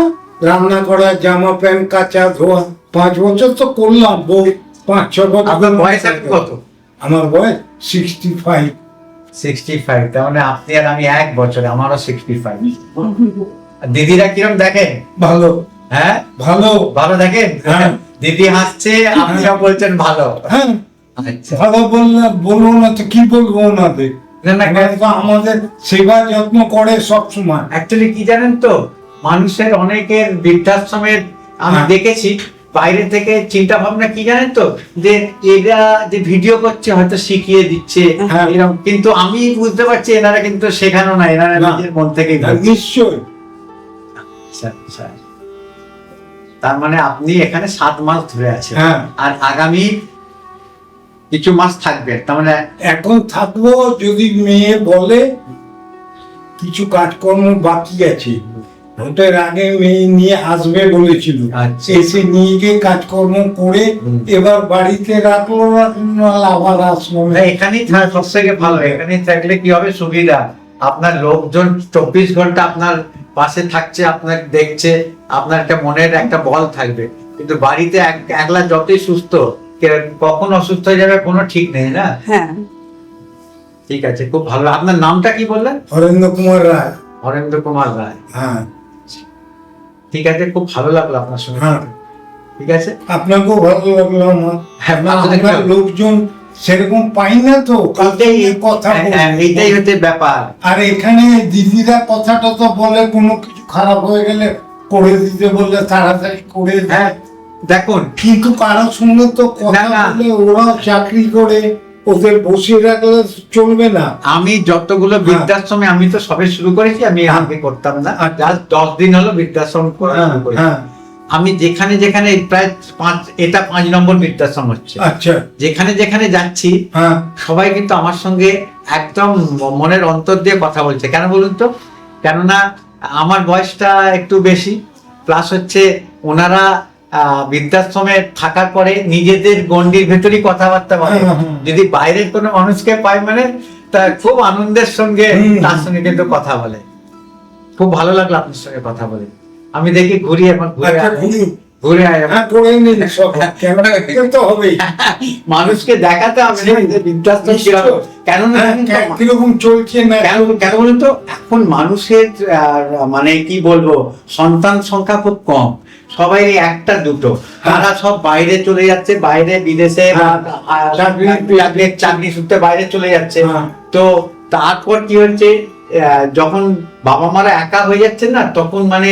[SPEAKER 6] রান্না করা, জামা প্যান্ট কাচা ধোয়া, 5 বছর তো করলাম, বউ 5-6 বছর।
[SPEAKER 9] আপনার বয়স এখন কত?
[SPEAKER 6] আমার বয়স 65।
[SPEAKER 9] 65। তার মানে আপনি আর আমি 1 বছর, আমারও 65। দিদিরা কিরম দেখেন?
[SPEAKER 6] ভালো,
[SPEAKER 9] হ্যাঁ,
[SPEAKER 6] ভালো,
[SPEAKER 9] ভালো দেখেন?
[SPEAKER 6] হ্যাঁ।
[SPEAKER 9] দিদি হাসছে, আপনিও বলছেন ভালো।
[SPEAKER 6] হ্যাঁ,
[SPEAKER 9] আচ্ছা।
[SPEAKER 6] ভালো বলবো না তো কি বলবো ওনাদের?
[SPEAKER 9] না, না,
[SPEAKER 6] ওনারা তো আমাদের সেবা যত্ন করে সব সময়।
[SPEAKER 9] অ্যাকচুয়ালি কি জানেন তো, মানুষের অনেকের বৃদ্ধাশ্রমের আমি
[SPEAKER 6] হ্যাঁ।
[SPEAKER 9] দেখেছি
[SPEAKER 8] বাইরে থেকে চিন্তা ভাবনা কি জানেন তো, যে এরা যে ভিডিও করছে হয়তো শিখিয়ে দিচ্ছে
[SPEAKER 6] হ্যাঁ।
[SPEAKER 8] এরকম, কিন্তু আমি বুঝতে পারছি এনারা কিন্তু শেখানো না, এনারা
[SPEAKER 6] না।
[SPEAKER 8] নিজের মন থেকেই
[SPEAKER 6] হ্যাঁ,
[SPEAKER 8] বলছে।
[SPEAKER 6] নিশ্চয়।
[SPEAKER 8] আচ্ছা, আচ্ছা। তার মানে আপনি এখানে 7 মাস ধরে আছেন,
[SPEAKER 6] হ্যাঁ।
[SPEAKER 8] আর আগামী কিছু মাস থাকবেন, তার মানে
[SPEAKER 6] এখন থাকবো যদি মেয়ে বলে কিছু কাজকর্ম বাকি আছে, ভোটের আগে মেয়ে নিয়ে আসবে বলেছিল,
[SPEAKER 8] আচ্ছা।
[SPEAKER 6] এসে নিয়ে গিয়ে কাজকর্ম করে এবার বাড়িতে রাখলো না, আবার আসলো
[SPEAKER 8] না, এখানেই সব থেকে ভালো, এখানেই থাকলে কি হবে সুবিধা, আপনার লোকজন 24 ঘন্টা আপনার পাশে থাকছে, আপনার দেখছে, আপনার একটা মনের একটা বল থাকবে। কিন্তু বাড়িতে একলা যতই সুস্থ, কখন অসুস্থ হয়ে যাবে কোনো ঠিক নেই না।
[SPEAKER 2] হ্যাঁ,
[SPEAKER 8] ঠিক আছে, খুব ভালো। আপনার নামটা কি বললেন?
[SPEAKER 6] হরেন্দ্র কুমার রায়।
[SPEAKER 8] হরেন্দ্র কুমার রায়।
[SPEAKER 6] হ্যাঁ,
[SPEAKER 8] ঠিক আছে, খুব ভালো লাগলো আপনার সঙ্গে।
[SPEAKER 6] হ্যাঁ।
[SPEAKER 8] ঠিক আছে,
[SPEAKER 6] আপনাকেও ভালো লাগলো আমার।
[SPEAKER 8] হ্যাঁ,
[SPEAKER 6] আমরা লোকজন সেরকম পাই না তো, কালকেই এই কথা
[SPEAKER 8] হ্যাঁ,
[SPEAKER 6] বলবো।
[SPEAKER 8] এইটাই হচ্ছে ব্যাপার।
[SPEAKER 6] আর এখানে দিদিরা কথাটা তো বলে কোনো কিছু খারাপ হয়ে গেলে করে দিতে বললে তাড়াতাড়ি করে দেয়।
[SPEAKER 8] হ্যাঁ, দেখুন,
[SPEAKER 6] কিন্তু কারো সঙ্গে তো কথা
[SPEAKER 8] না, না।
[SPEAKER 6] বলে ওরা চাকরি করে, ওদের বসিয়ে রাখলে চলবে না।
[SPEAKER 8] আমি যতগুলো বৃদ্ধাশ্রমে আমি তো সবে শুরু করেছি, আমি আগে করতাম না,
[SPEAKER 6] আচ্ছা।
[SPEAKER 8] জাস্ট 10 দিন হলো বৃদ্ধাশ্রম করা শুরু করেছি।
[SPEAKER 6] হ্যাঁ,
[SPEAKER 8] আমি যেখানে যেখানে প্রায় 5 নম্বর বৃদ্ধাশ্রম হচ্ছে,
[SPEAKER 6] আচ্ছা,
[SPEAKER 8] যেখানে যেখানে যাচ্ছি
[SPEAKER 6] হ্যাঁ,
[SPEAKER 8] সবাই কিন্তু আমার সঙ্গে একদম মনের অন্তর দিয়ে কথা বলছে। কেন বলুন তো? কেননা আমার বয়সটা একটু বেশি, প্লাস হচ্ছে ওনারা বৃদ্ধাশ্রমে থাকার পরে নিজেদের গণ্ডির ভেতরই কথাবার্তা বলে।
[SPEAKER 6] হ্যাঁ, হ্যাঁ।
[SPEAKER 8] যদি বাইরের কোনো মানুষকে পায় মানে তা খুব আনন্দের সঙ্গে তার সঙ্গে কিন্তু কথা বলে। খুব ভালো লাগলো আপনার সঙ্গে কথা বলে। আমি দেখি ঘুরি, এখন
[SPEAKER 6] আচ্ছা, ঘুরি।
[SPEAKER 8] ঘুরে আয়।
[SPEAKER 6] হ্যাঁ, করে নিন সব, ক্যামেরা তো হবেই।
[SPEAKER 8] মানুষকে দেখাতে হবে না যে বৃদ্ধাশ্রম কিরকম। কেননা
[SPEAKER 6] হ্যাঁ,
[SPEAKER 8] জানেন তো,
[SPEAKER 6] কিরকম চলছে না
[SPEAKER 8] কেন বলুন তো, এখন মানুষের মানে কি বলবো, সন্তান সংখ্যা খুব কম, সবাই একটা দুটো, তারা সব বাইরে চলে যাচ্ছে, বাইরে বিদেশে বা চাকরি সূত্রে বাইরে চলে যাচ্ছে।
[SPEAKER 6] হ্যাঁ।
[SPEAKER 8] তো তারপর কি হচ্ছে, যখন বাবা মারা একা হয়ে যাচ্ছে না, তখন মানে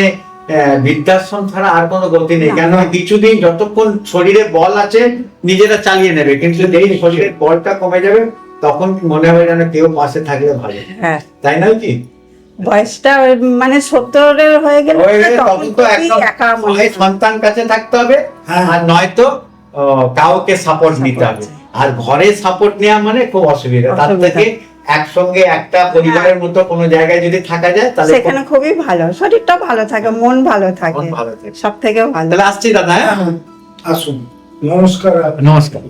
[SPEAKER 8] বৃদ্ধাশ্রম ছাড়া আর কোনো গতি নেই। কেন কিছুদিন যতক্ষণ শরীরে বল আছে নিজেরা চালিয়ে নেবে, কিন্তু যেই শরীরের বলটা কমে যাবে তখন মনে হয় যেন কেউ পাশে থাকলে ভালো,
[SPEAKER 2] হ্যাঁ।
[SPEAKER 8] তাই না কি?
[SPEAKER 2] বয়সটা মানে 70-এর হয়ে গেলে
[SPEAKER 8] তখন তো একদম
[SPEAKER 2] একা মনে
[SPEAKER 8] হয়
[SPEAKER 2] হয়।
[SPEAKER 8] সন্তান কাছে থাকতে হবে,
[SPEAKER 6] হ্যাঁ।
[SPEAKER 8] আর নয়তো কাউকে সাপোর্ট নিতে হবে। আর ঘরে সাপোর্ট নেওয়া মানে খুব অসুবিধা। তার
[SPEAKER 2] অসুবিধা।
[SPEAKER 8] থেকে একসঙ্গে একটা পরিবারের মতো কোনো জায়গায় যদি থাকা যায় তাহলে
[SPEAKER 2] সেখানে খুবই ভালো, শরীরটা ভালো থাকে, মন ভালো থাকে,
[SPEAKER 8] মন ভালো থাকে।
[SPEAKER 2] সব থেকে ভালো।
[SPEAKER 8] তাহলে আসছি দাদা। হ্যাঁ,
[SPEAKER 6] হ্যাঁ, আসুন, নমস্কার।
[SPEAKER 8] নমস্কার।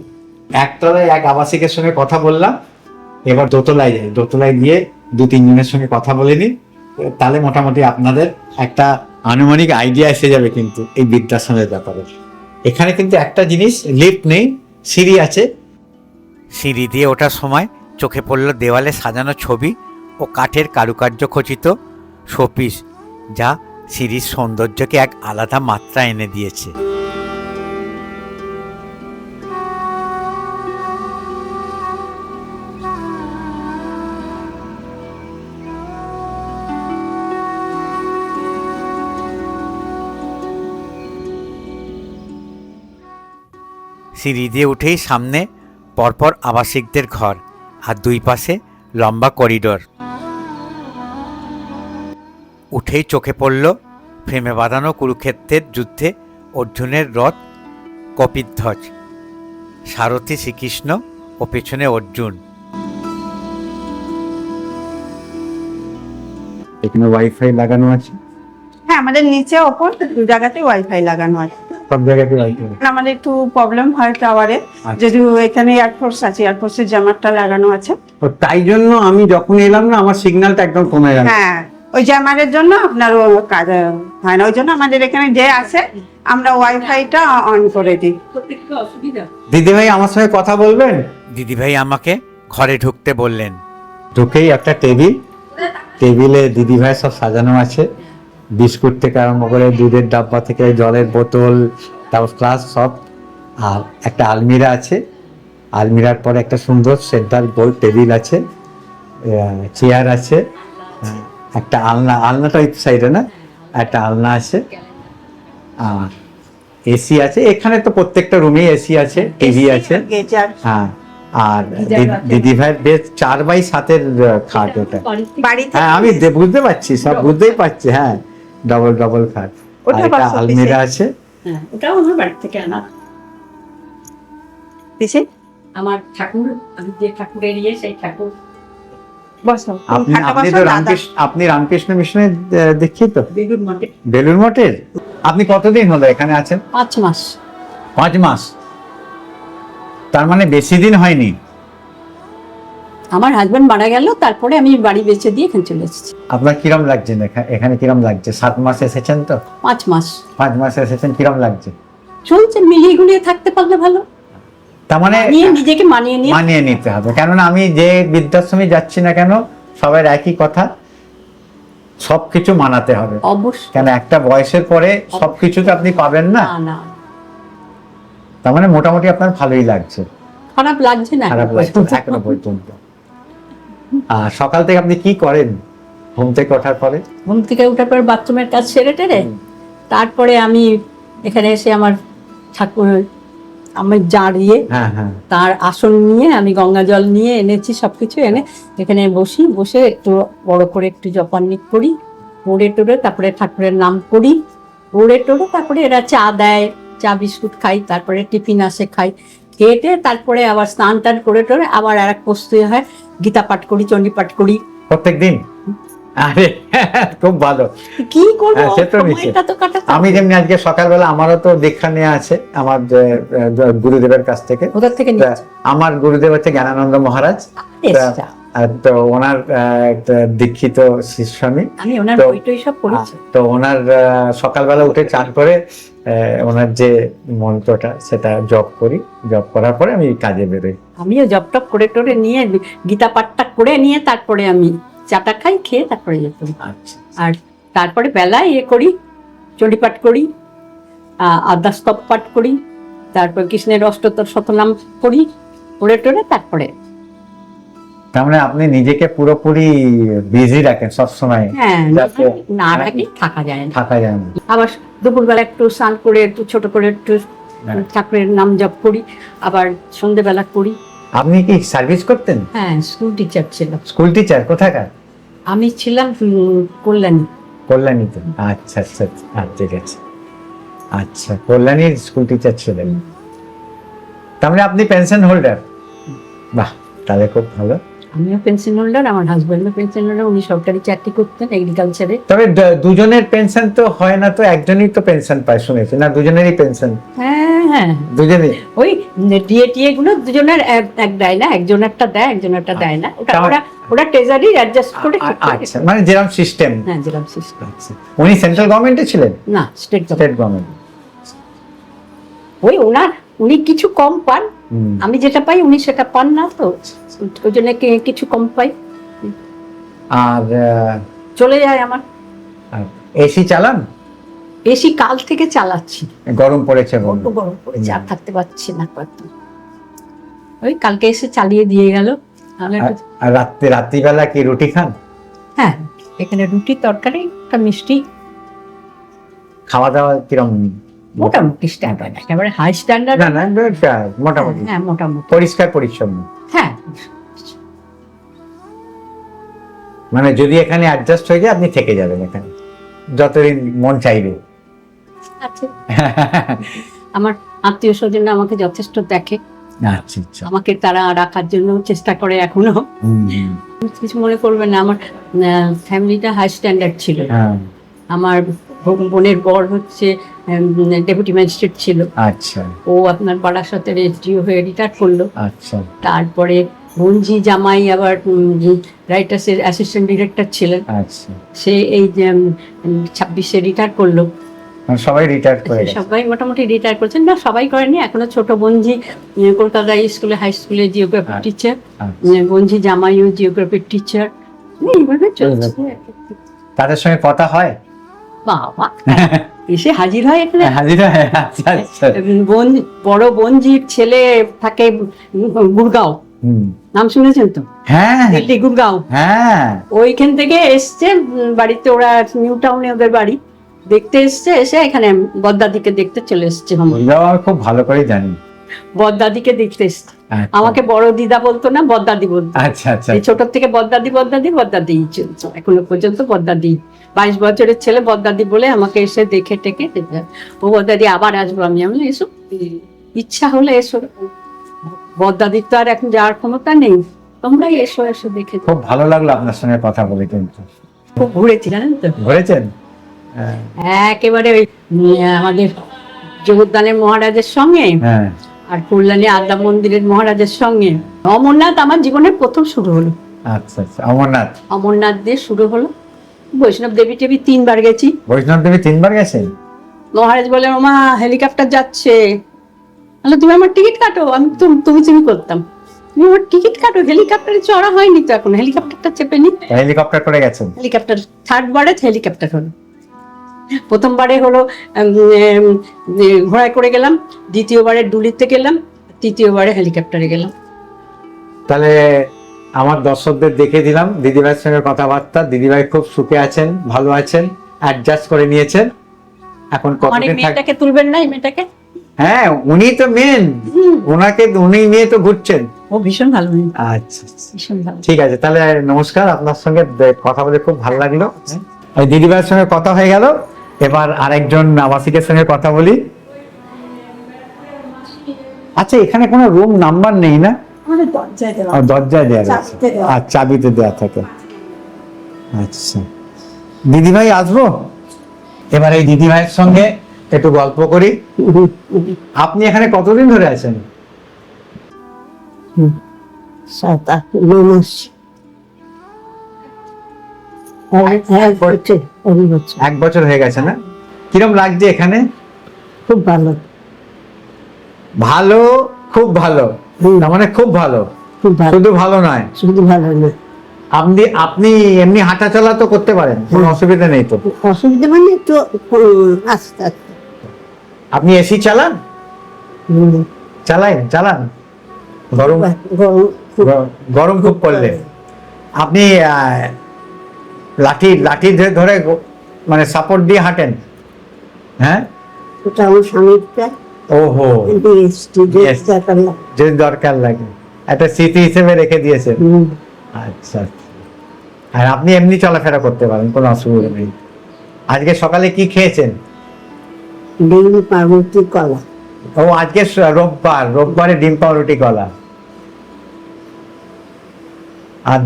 [SPEAKER 8] একতলায় এক আবাসিকের সঙ্গে কথা বললাম, এবার দোতলায় যাই, দোতলায় গিয়ে 2-3 জনের সঙ্গে কথা বলে নিই, তাহলে মোটামুটি আপনাদের একটা আনুমানিক আইডিয়া এসে যাবে কিন্তু এই বৃদ্ধাশ্রমের ব্যাপারে। এখানে কিন্তু একটা জিনিস, লিফট নেই, সিঁড়ি আছে। সিঁড়ি দিয়ে ওঠার সময় চোখে পড়ল দেওয়ালে সাজানো ছবি ও কাঠের কারুকার্য খচিত শোপিস, যা সিঁড়ির সৌন্দর্যকে এক আলাদা মাত্রা এনে দিয়েছে। সিঁড়ি দিয়ে উঠেই সামনে পরপর আবাসিকদের ঘর, আর দুই পাশে লম্বা করিডোর। উঠেই চোখে পড়ল ফ্রেমে বাঁধানো কুরুক্ষেত্রের যুদ্ধে অর্জুনের রথ, কপিধ্বজ, সারথী শ্রীকৃষ্ণ ও পেছনে অর্জুন। এখানে ওয়াইফাই লাগানো আছে,
[SPEAKER 2] হ্যাঁ, আমাদের নিচে ওপর 2 জায়গাতেই ওয়াইফাই লাগানো আছে।
[SPEAKER 8] সব জায়গাতে ওয়াইফাই।
[SPEAKER 2] আমাদের একটু প্রবলেম হয় টাওয়ারে, যদিও এখানে এয়ারফোর্স আছে, এয়ারফোর্সের জামারটা লাগানো আছে।
[SPEAKER 1] তো তাই জন্য আমি যখন এলাম না, আমার সিগন্যালটা একদম কমে গেল।
[SPEAKER 2] হ্যাঁ, ওই জামারের জন্য আপনার কাজ হয় না, ওই জন্য আমাদের এখানে যে আসে আমরা ওয়াইফাইটা অন করে দিই।
[SPEAKER 1] দিদিভাই আমার সঙ্গে কথা বলবেন?
[SPEAKER 8] দিদিভাই আমাকে ঘরে ঢুকতে বললেন।
[SPEAKER 1] ঢুকেই একটা টেবিলে দিদিভাই সব সাজানো আছে, বিস্কুট থেকে আরম্ভ করে দুধের ডাব্বা থেকে জলের বোতল, তারপর ফ্লাস্ক সব। আর একটা আলমিরা আছে, আলমিরার পরে একটা সুন্দর সেন্টার গোল টেবিল আছে, চেয়ার আছে, একটা আলনাটা ওই সাইডে না, একটা আলনা আছে। আর
[SPEAKER 9] এসি আছে এখানে, তো প্রত্যেকটা রুমে এসি আছে, টিভি আছে।
[SPEAKER 2] গেজার
[SPEAKER 9] হ্যাঁ, আর
[SPEAKER 4] গিজার আছে।
[SPEAKER 9] দিদি ভাইয়ের বেশ 4x7 খাট ওটা।
[SPEAKER 2] বাড়ি থেকে
[SPEAKER 9] হ্যাঁ, আমি বুঝতে পারছি, সব বুঝতেই পারছি। হ্যাঁ, ডবল খাট।
[SPEAKER 2] ওটা
[SPEAKER 9] আর একটা
[SPEAKER 2] বাক্স
[SPEAKER 9] আলমিরা আছে।
[SPEAKER 4] হ্যাঁ, ওটাও আমার বাড়ি থেকে আনা।
[SPEAKER 2] পিছে
[SPEAKER 4] আমার ঠাকুর, আমি যে ঠাকুরের সেই ঠাকুর।
[SPEAKER 2] বসো
[SPEAKER 9] আপনি
[SPEAKER 2] খাটে
[SPEAKER 9] আপনি
[SPEAKER 2] বসো,
[SPEAKER 9] তো
[SPEAKER 2] দাদা।
[SPEAKER 9] আপনি রামকৃষ্ণ মিশনের দীক্ষিত,
[SPEAKER 4] বেলুর মঠে
[SPEAKER 9] বেলুর মঠের। আপনি কতদিন হলো এখানে আছেন?
[SPEAKER 4] 5 মাস।
[SPEAKER 9] 5 মাস, তার মানে বেশি দিন হয়নি।
[SPEAKER 4] আমার হাজবেন্ড মারা গেল, তারপরে আমি বাড়ি বেচে দিয়ে এখানে চলে এসেছি।
[SPEAKER 9] আপনার কিরম লাগছে এখানে কিরম লাগছে? 7 মাস এসেছেন তো?
[SPEAKER 4] 5 মাস
[SPEAKER 9] 5 মাস এসেছেন, কিরম লাগছে?
[SPEAKER 4] চলছে, মিলিয়ে গুলিয়ে থাকতে পারলে ভালো।
[SPEAKER 9] তার মানে
[SPEAKER 4] নিজেকে মানিয়ে নিয়ে
[SPEAKER 9] মানিয়ে নিতে হবে, কেননা আমি যে বৃদ্ধাশ্রমে যাচ্ছি না কেন, সবার একই কথা, সবকিছু মানাতে হবে।
[SPEAKER 4] অবশ্যই।
[SPEAKER 9] কেন একটা বয়সের পরে সবকিছু তো আপনি পাবেন না।
[SPEAKER 4] না না,
[SPEAKER 9] তার মানে মোটামুটি আপনার ভালোই লাগছে,
[SPEAKER 4] খারাপ লাগছে না।
[SPEAKER 9] খারাপ লাগছে না এখনো পর্যন্ত। আর সকাল থেকে আপনি কি করেন ঘুম থেকে ওঠার পরে?
[SPEAKER 4] ঘুম থেকে উঠার পর বাথরুমের কাজ সেরে টেরে তারপরে আমি এখানে এসে আমার ঠাকুর, আমি জাড়িয়ে
[SPEAKER 9] হ্যাঁ হ্যাঁ,
[SPEAKER 4] তার আসন নিয়ে আমি গঙ্গা জল নিয়ে এনেছি, সবকিছু এনে এখানে বসে একটু বড় করে একটু জপান্নিক করি, পড়ে টোড়ে তারপরে ঠাকুরের নাম করি, পড়ে টোড়ে তারপরে এরা চা দেয়, চা বিস্কুট খাই, তারপরে টিফিন আসে খাই, খেয়ে তারপরে আবার স্নান টান করে টোরে আবার আর এক প্রস্তুতি হয়, গীতা পাঠ করি, চণ্ডী পাঠ করি।
[SPEAKER 9] প্রত্যেকদিন? আরে খুব ভালো।
[SPEAKER 4] কি করবো,
[SPEAKER 9] হ্যাঁ, সে তো নিশ্চয়ই।
[SPEAKER 4] সময়টা তো কাটাতে
[SPEAKER 9] আমি
[SPEAKER 4] হবে।
[SPEAKER 9] যেমনি আজকে সকালবেলা, আমারও তো দীক্ষা নেওয়া আছে আমার গুরুদেবের কাছ থেকে।
[SPEAKER 4] ওদের থেকে
[SPEAKER 9] তা
[SPEAKER 4] নিচ্ছি।
[SPEAKER 9] আমার গুরুদেব হচ্ছে জ্ঞানানন্দ মহারাজ।
[SPEAKER 4] এসটা।
[SPEAKER 9] তো ওনার একটা দীক্ষিত শিষ্য আমি।
[SPEAKER 4] আমি ওনার
[SPEAKER 9] তো-
[SPEAKER 4] বইটই সব পড়েছি।
[SPEAKER 9] তো ওনার সকালবেলা উঠে চান করে ওনার যে মন্ত্রটা সেটা জপ করি, জপ করার পরে আমি কাজে বেরোই।
[SPEAKER 4] আমিও জব টপ করে টোরে নিয়ে গীতা পাঠটা করে নিয়ে তারপরে আমি চাটা খাই, খেয়ে তারপরে ইয়ে করি।
[SPEAKER 9] আচ্ছা,
[SPEAKER 4] আর তারপরে বেলায় ইয়ে করি, চণ্ডী পাঠ করি, আদ্যাস্তব পাঠ করি, তারপর কৃষ্ণের অষ্টোত্তর শতনাম করি, পড়ে টোরে তারপরে।
[SPEAKER 9] তার মানে আপনি নিজেকে পুরোপুরি বিজি রাখেন সবসময়,
[SPEAKER 4] হ্যাঁ,
[SPEAKER 9] যাতে-
[SPEAKER 4] না রাখলে থাকা যায় না।
[SPEAKER 9] থাকা যায় না।
[SPEAKER 4] আবার দুপুরবেলা একটু স্নান করে একটু ছোট করে একটু
[SPEAKER 9] হ্যাঁ।
[SPEAKER 4] ঠাকুরের নাম জপ করি, আবার সন্ধেবেলা করি।
[SPEAKER 9] আপনি কি সার্ভিস করতেন?
[SPEAKER 4] হ্যাঁ, স্কুল টিচার ছিল।
[SPEAKER 9] স্কুল টিচার কোথাকার?
[SPEAKER 4] আমি ছিলাম কল্যাণী।
[SPEAKER 9] কল্যাণীতে? আচ্ছা আচ্ছা আচ্ছা, ঠিক আছে। আচ্ছা, কল্যাণীর স্কুল টিচার ছিলেন। তার মানে আপনি পেনশন হোল্ডার? বাহ, তাহলে খুব ভালো।
[SPEAKER 4] আমিও পেনশন হোল্ডার, আমার হাজবেন্ডও পেনশন হোল্ডার, উনি সরকারি চাকরি করতেন এগ্রিকালচারে।
[SPEAKER 9] তবে দুজনের পেনশন তো হয় না, তো একজনই তো পেনশন পায় শুনেছি, না দুজনেরই পেনশন?
[SPEAKER 4] হ্যাঁ হ্যাঁ,
[SPEAKER 9] দুজনেই?
[SPEAKER 4] ওই ডিএ টিএ গুলো দুজনের এক দেয় না, একজনেরটা দেয়, একজনেরটা দেয় না। ওটা ওরা ট্রেজারি অ্যাডজাস্ট করে ঠিক করে।
[SPEAKER 9] আচ্ছা, মানে যেরকম সিস্টেম।
[SPEAKER 4] হ্যাঁ, যেরকম সিস্টেম।
[SPEAKER 9] আচ্ছা, উনি সেন্ট্রাল গভর্নমেন্টে ছিলেন?
[SPEAKER 4] না, স্টেট
[SPEAKER 9] স্টেট গভর্নমেন্ট।
[SPEAKER 4] ওই উনি কিছু কম পান, আমি যেটা পাই উনি সেটা পান না, তো ওই জন্য কিছু কম পাই।
[SPEAKER 9] আর
[SPEAKER 4] চলে যায় আমার।
[SPEAKER 9] এসি চালান?
[SPEAKER 4] এসি কাল থেকে চালাচ্ছি,
[SPEAKER 9] গরম পড়েছে বলে।
[SPEAKER 4] বড্ড গরম পড়েছে, আর থাকতে পারছি না কয়েকদিন। ওই কালকে এসে চালিয়ে দিয়ে গেল। তাহলে একটু-
[SPEAKER 9] আর রাত্রিবেলা কি রুটি খান?
[SPEAKER 4] হ্যাঁ, এখানে রুটি তরকারি একটা মিষ্টি,
[SPEAKER 9] খাওয়া দাওয়া কিরম?
[SPEAKER 4] মোটামুটি স্ট্যান্ডার্ড, একেবারে হাই স্ট্যান্ডার্ড।
[SPEAKER 9] না না, মোটামুটি
[SPEAKER 4] হ্যাঁ, মোটামুটি।
[SPEAKER 9] পরিষ্কার পরিচ্ছন্ন।
[SPEAKER 4] হ্যাঁ,
[SPEAKER 9] মানে যদি এখানে অ্যাডজাস্ট হয়ে যায় আপনি থেকে যাবেন এখানে যতদিন মন চাইবে।
[SPEAKER 4] আছে। আমার আত্মীয় স্বজন আমাকে যথেষ্ট দেখে,
[SPEAKER 9] আচ্ছা আচ্ছা।
[SPEAKER 4] আমাকে তারা রাখার জন্য চেষ্টা করে এখনো। কিছু মনে করবেন না, আমার ফ্যামিলিটা হাই স্ট্যান্ডার্ড ছিল।
[SPEAKER 9] হ্যাঁ,
[SPEAKER 4] আমার বোনের বর হচ্ছে ডেপুটি ম্যাজিস্ট্রেট ছিল।
[SPEAKER 9] আচ্ছা
[SPEAKER 4] ও আপনার বারাসতের এসডিও হয়ে রিটায়ার করলো।
[SPEAKER 9] আচ্ছা।
[SPEAKER 4] তারপরে বোনজি জামাই আবার রাইটার্সের অ্যাসিস্ট্যান্ট ডিরেক্টর ছিলেন,
[SPEAKER 9] আচ্ছা,
[SPEAKER 4] সে এই 26-এ রিটায়ার করলো।
[SPEAKER 9] মানে সবাই রিটায়ার করে গেছে?
[SPEAKER 4] সবাই মোটামুটি রিটায়ার করছেন, না সবাই করেনি, এখনো ছোট বোনজি কলকাতা স্কুলে হাই স্কুলে জিওগ্রাফি টিচার, বোনজি জামাইও জিওগ্রাফির টিচার, এইভাবে চলছে।
[SPEAKER 9] তাদের সঙ্গে কথা হয়?
[SPEAKER 4] বাবা, এসে হাজির হয় এখানে।
[SPEAKER 9] হাজির হয়? আচ্ছা আচ্ছা।
[SPEAKER 4] বড় বোনজির ছেলে থাকে গুরগাঁও, নাম শুনেছেন তো?
[SPEAKER 9] হ্যাঁ
[SPEAKER 4] দিল্লি গুরগাঁও।
[SPEAKER 9] হ্যাঁ।
[SPEAKER 4] ওইখান থেকে এসছে বাড়িতে, ওরা নিউ টাউনে ওদের বাড়ি, দেখতে এসছে, এসে এখানে বদ্দাদিকে দেখতে চলে এসছে।
[SPEAKER 9] ওইটাও আমি খুব ভালো করে জানি।
[SPEAKER 4] বদ্দাদিকে দেখতে এসছে।
[SPEAKER 9] আচ্ছা।
[SPEAKER 4] আমাকে বড় দিদা বলতো না, বদ্দাদি বলতো।
[SPEAKER 9] আচ্ছা আচ্ছা
[SPEAKER 4] এই ছোট থেকে বদ্দাদি বদ্দাদি বদ্দাদি চলছে এখনো পর্যন্ত। বদ্দাদি 22 বছরের ছেলে বদ্দাদি বলে আমাকে এসে দেখে টেকে দেবে। ও বদ্দাদি আবার আসবো। আমি এসো, ইচ্ছা হলে এসো। বদ্দাদির তো আর এখন যাওয়ার ক্ষমতা নেই, তোমরাই এসো, এসে দেখে যাও।
[SPEAKER 9] খুব ভালো লাগলো আপনার সঙ্গে কথা বলে। কিন্তু
[SPEAKER 4] খুব ঘুরেছি জানেন তো,
[SPEAKER 9] ঘুরেছেন?
[SPEAKER 4] একেবারে ওই আমাদের জগদ্দানের মহারাজের সঙ্গে
[SPEAKER 9] হ্যাঁ।
[SPEAKER 4] আর কল্যাণী আদ্যা মন্দিরের মহারাজের সঙ্গে। অমরনাথ আমার জীবনের প্রথম শুরু হলো।
[SPEAKER 9] আচ্ছা আচ্ছা, অমরনাথ।
[SPEAKER 4] অমরনাথ দিয়ে শুরু হলো। বৈষ্ণব দেবী টেবি 3 বার গেছি।
[SPEAKER 9] বৈষ্ণব দেবী 3 বার গেছেন?
[SPEAKER 4] মহারাজ বলে, ওমা হেলিকপ্টার যাচ্ছে। বললো, তুমি আমার টিকিট কাটো। আমি তুমি করতাম, তুমি আমার টিকিট কাটো। হেলিকপ্টারে চড়া হয়নি তো এখন, হেলিকপ্টারটা চেপে নি।
[SPEAKER 9] হেলিকপ্টার করে গেছেন?
[SPEAKER 4] হেলিকপ্টার 3rd বারে হেলিকপ্টার হলো। প্রথমবারে হলো ঘোড়ায় করে গেলাম, দ্বিতীয়বারে ডুলিতে গেলাম, তৃতীয়বারে হেলিকপ্টারে গেলাম।
[SPEAKER 9] তাহলে আমার দর্শকদের দেখে দিলাম দিদিভাইয়ের সঙ্গে কথাবার্তা। দিদিভাই খুব সুখে আছেন, ভালো আছেন, অ্যাডজাস্ট করে নিয়েছেন। এখন
[SPEAKER 4] আমার এই
[SPEAKER 9] কতদিন থাক?
[SPEAKER 4] মেয়েটাকে তুলবেন না, এই মেয়েটাকে?
[SPEAKER 9] হ্যাঁ, উনি তো মেন, উনি নিয়ে তো ঘুরছেন।
[SPEAKER 4] ও ভীষণ ভালো মেয়ে,
[SPEAKER 9] আচ্ছা আচ্ছা,
[SPEAKER 4] ভীষণ ভালো।
[SPEAKER 9] ঠিক আছে। তাহলে নমস্কার, আপনার সঙ্গে কথা বলে খুব ভালো লাগলো। ওই দিদিভাইয়ের সঙ্গে কথা হয়ে গেল। এবার আরেকজন আবাসিকের সঙ্গে কথা বলি। আচ্ছা, এখানে কোনো রুম নাম্বার নেই না?
[SPEAKER 2] আমাদের দরজায় দেওয়া,
[SPEAKER 9] দরজায় দেওয়া আছে,
[SPEAKER 2] চাবিতে দেওয়া।
[SPEAKER 9] আর চাবিতে দেওয়া থাকে। আচ্ছা, দিদিভাই আসবো। এবার এই দিদিভাইয়ের সঙ্গে একটু গল্প করি। আপনি এখানে কতদিন ধরে আছেন?
[SPEAKER 2] 7-8 মাস।
[SPEAKER 9] 1 বছর হয়ে গেছে না? কিরম লাগছে এখানে?
[SPEAKER 2] খুব ভালো,
[SPEAKER 9] ভালো, খুব ভালো। তার মানে খুব ভালো,
[SPEAKER 2] খুব ভালো,
[SPEAKER 9] শুধু ভালো নয়।
[SPEAKER 2] শুধু ভালো না,
[SPEAKER 9] আপনি এমনি হাঁটা চলা তো করতে পারেন, কোনো অসুবিধা নেই তো?
[SPEAKER 2] অসুবিধা মানে একটু আস্তে আস্তে।
[SPEAKER 9] আপনি এসি চালান? চালান? গরম গরম খুব পড়লে আপনি লাঠি ধরে মানে সাপোর্ট দিয়ে হাঁটেন? হ্যাঁ,
[SPEAKER 2] ওটা আমার স্বামীরটা।
[SPEAKER 9] ওহো, যদি দরকার লাগে একটা স্মৃতি হিসেবে রেখে দিয়েছেন। আচ্ছা, আর আপনি এমনি চলাফেরা করতে পারেন, কোনো অসুবিধা নেই। আজকে সকালে কি খেয়েছেন?
[SPEAKER 2] ডিম পাউরুটি কলা।
[SPEAKER 9] ও, আজকে রোববারে ডিম পাউরুটি কলা। আর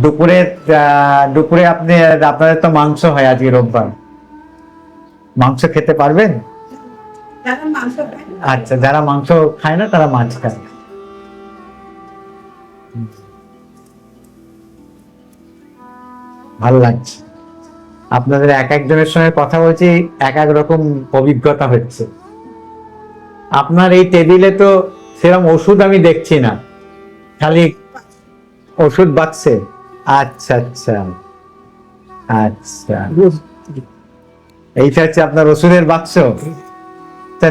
[SPEAKER 9] দুপুরে আপনাদের তো মাংস হয় আজকে রোববার। মাংস খেতে পারবেন? আচ্ছা, যারা মাংস খায় না তারা মাছ খায়। ভালো লাগছে। আপনাদের এক একজনের সঙ্গে কথা বলছি, এক এক রকম অভিজ্ঞতা হচ্ছে। আপনার এই টেবিলে তো সেরকম ওষুধ আমি দেখছি না, খালি ওষুধ বাক্সে। আচ্ছা আচ্ছা আচ্ছা, এইটা হচ্ছে আপনার ওষুধের বাক্স। তা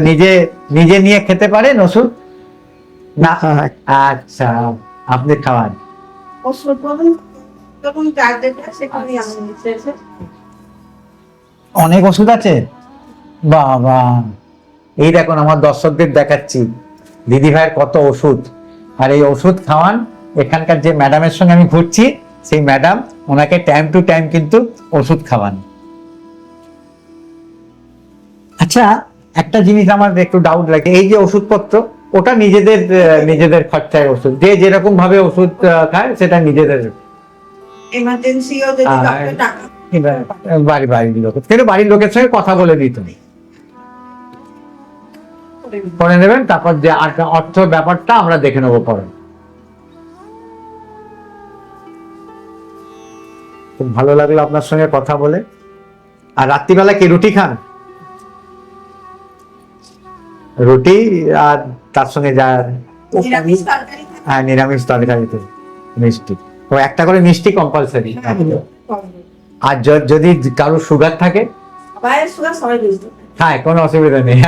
[SPEAKER 9] নিজে নিয়ে খেতে পারেন ওষুধ না? আচ্ছা, আপনি খাওয়ান। অনেক ওষুধ আছে বাবা। এই দেখুন, আমার দর্শকদের দেখাচ্ছি দিদি ভাইয়ের কত ওষুধ। আর এই ওষুধ খাওয়ান। এখানকার যে ম্যাডামের সঙ্গে আমি ঘুরছি, সেই ম্যাডাম ওনাকে টাইম টু টাইম কিন্তু ওষুধ খাওয়ান। আচ্ছা, একটা জিনিস আমার একটু ডাউট লাগে, এই যে ওষুধপত্র, ওটা নিজেদের খরচায় ওষুধ, যে যেরকম ভাবে ওষুধ খায় সেটা নিজেদের। বাড়ির লোকের সঙ্গে কথা বলে দিত, করে নেবেন। তারপর যে অর্থ ব্যাপারটা আমরা দেখে নেবো পরে। খুব ভালো লাগলো আপনার সঙ্গে কথা বলে। আর রাত্রিবেলা কি রুটি খান? রুটি আর তার সঙ্গে যা নিরামিষ তরকারি, মিষ্টি। ও, একটা করে মিষ্টি কম্পালসারি। আর যদি কারোর সুগার থাকে খায়, কোনো অসুবিধা নেই,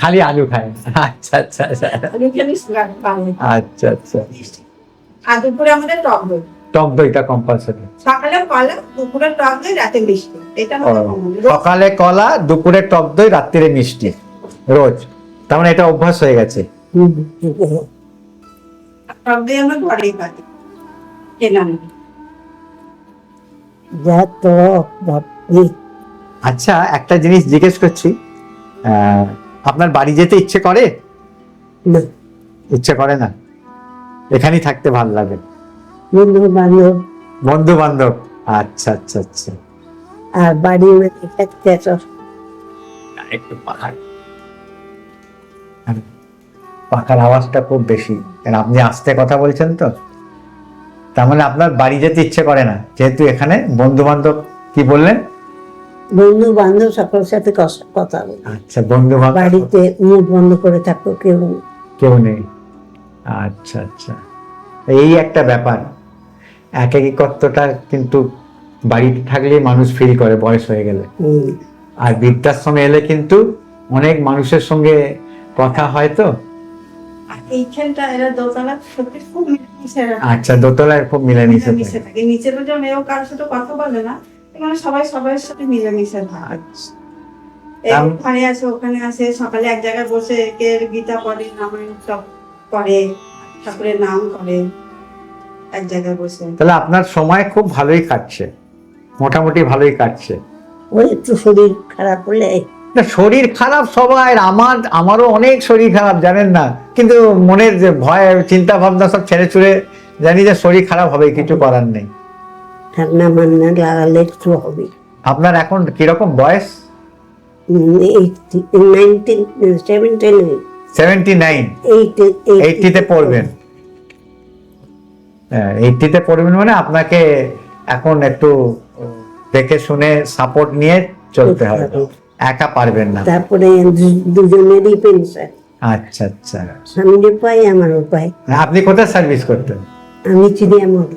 [SPEAKER 9] খালি আলু খায়। আচ্ছা আচ্ছা আচ্ছা আচ্ছা আচ্ছা।
[SPEAKER 2] আর দুপুরে আমাদের টক দই।
[SPEAKER 9] টক দইটা কম্পালসারি।
[SPEAKER 2] সকালে কলা, দুপুরে টক দই, রাতে মিষ্টি, এটা আমাদের common।
[SPEAKER 9] সকালে কলা, দুপুরে টক দই, রাত্রিরে মিষ্টি রোজ। তার মানে এটা অভ্যাস হয়ে গেছে।
[SPEAKER 2] টক দই আমরা ঘরেই পাই, কেনা না।
[SPEAKER 9] আচ্ছা, একটা জিনিস জিজ্ঞেস করছি, আপনার বাড়ি যেতে ইচ্ছে করে? ইচ্ছে করে না? এখানেই থাকতে ভালো লাগে? বন্ধু বান্ধব, আচ্ছা আচ্ছা আচ্ছা।
[SPEAKER 7] আর বাড়ি
[SPEAKER 9] একটু পাখার আওয়াজটা খুব বেশি, কারণ আপনি আস্তে কথা বলছেন তো। তার মানে আপনার বাড়ি যেতে ইচ্ছে করে না, যেহেতু এখানে বন্ধু বান্ধব, কি বললেন?
[SPEAKER 7] বন্ধু বান্ধব সকলের সাথে কথা বলি।
[SPEAKER 9] আচ্ছা, বন্ধু বান্ধব,
[SPEAKER 7] বাড়িতে মুখ বন্ধ করে থাকো,
[SPEAKER 9] কেউ নেই। আচ্ছা আচ্ছা, এই একটা ব্যাপার। একাকিত্বটা কিন্তু বাড়িতে থাকলে মানুষ ফিল করে বয়স হয়ে গেলে, আর বৃদ্ধাশ্রমে এলে কিন্তু অনেক মানুষের সঙ্গে কথা হয় তো।
[SPEAKER 2] আর এইখানটা এরা দোতলা সত্যি খুব মিলেমিশে রাখে।
[SPEAKER 9] আচ্ছা, দোতলায় খুব মিলেমিশে
[SPEAKER 2] মিলেমিশে থাকে। নিচের রোজা মেয়েও কারোর সাথে কথা বলে না, এখানে সবাই সবার সাথে মিলেমিশে থাকে।
[SPEAKER 9] আচ্ছা,
[SPEAKER 2] এই ওখানে আছে, ওখানে আছে, সকালে এক জায়গায় বসে কে গীতা পড়ে, রামায়ণ সব পড়ে, ঠাকুরের নাম করে এক জায়গায় বসে।
[SPEAKER 9] তাহলে আপনার সময় খুব ভালোই কাটছে, মোটামুটি ভালোই কাটছে।
[SPEAKER 7] ওই একটু শরীর খারাপ হলে।
[SPEAKER 9] না, শরীর খারাপ সবাই, আমারও অনেক শরীর খারাপ, জানেন না, কিন্তু মনের যে ভয়, চিন্তা ভাবনা সব ছেড়ে ছুড়ে জানি যে শরীর খারাপ হবে, কিছু করার নেই।
[SPEAKER 7] ঠান্ডা মান্না লাগালে একটু হবে।
[SPEAKER 9] আপনার এখন কিরকম বয়স? 79। 80-তে পড়বেন। 80-তে পড়বেন মানে আপনাকে এখন একটু দেখে শুনে সাপোর্ট নিয়ে চলতে হবে, একা পারবেন না।
[SPEAKER 7] তারপরে দুজনেরই পেনশন।
[SPEAKER 9] আচ্ছা আচ্ছা,
[SPEAKER 7] স্বামীর পাই, আমারও পাই।
[SPEAKER 9] আপনি কোথায় সার্ভিস করতেন?
[SPEAKER 7] আমি চিড়িয়ামোড়।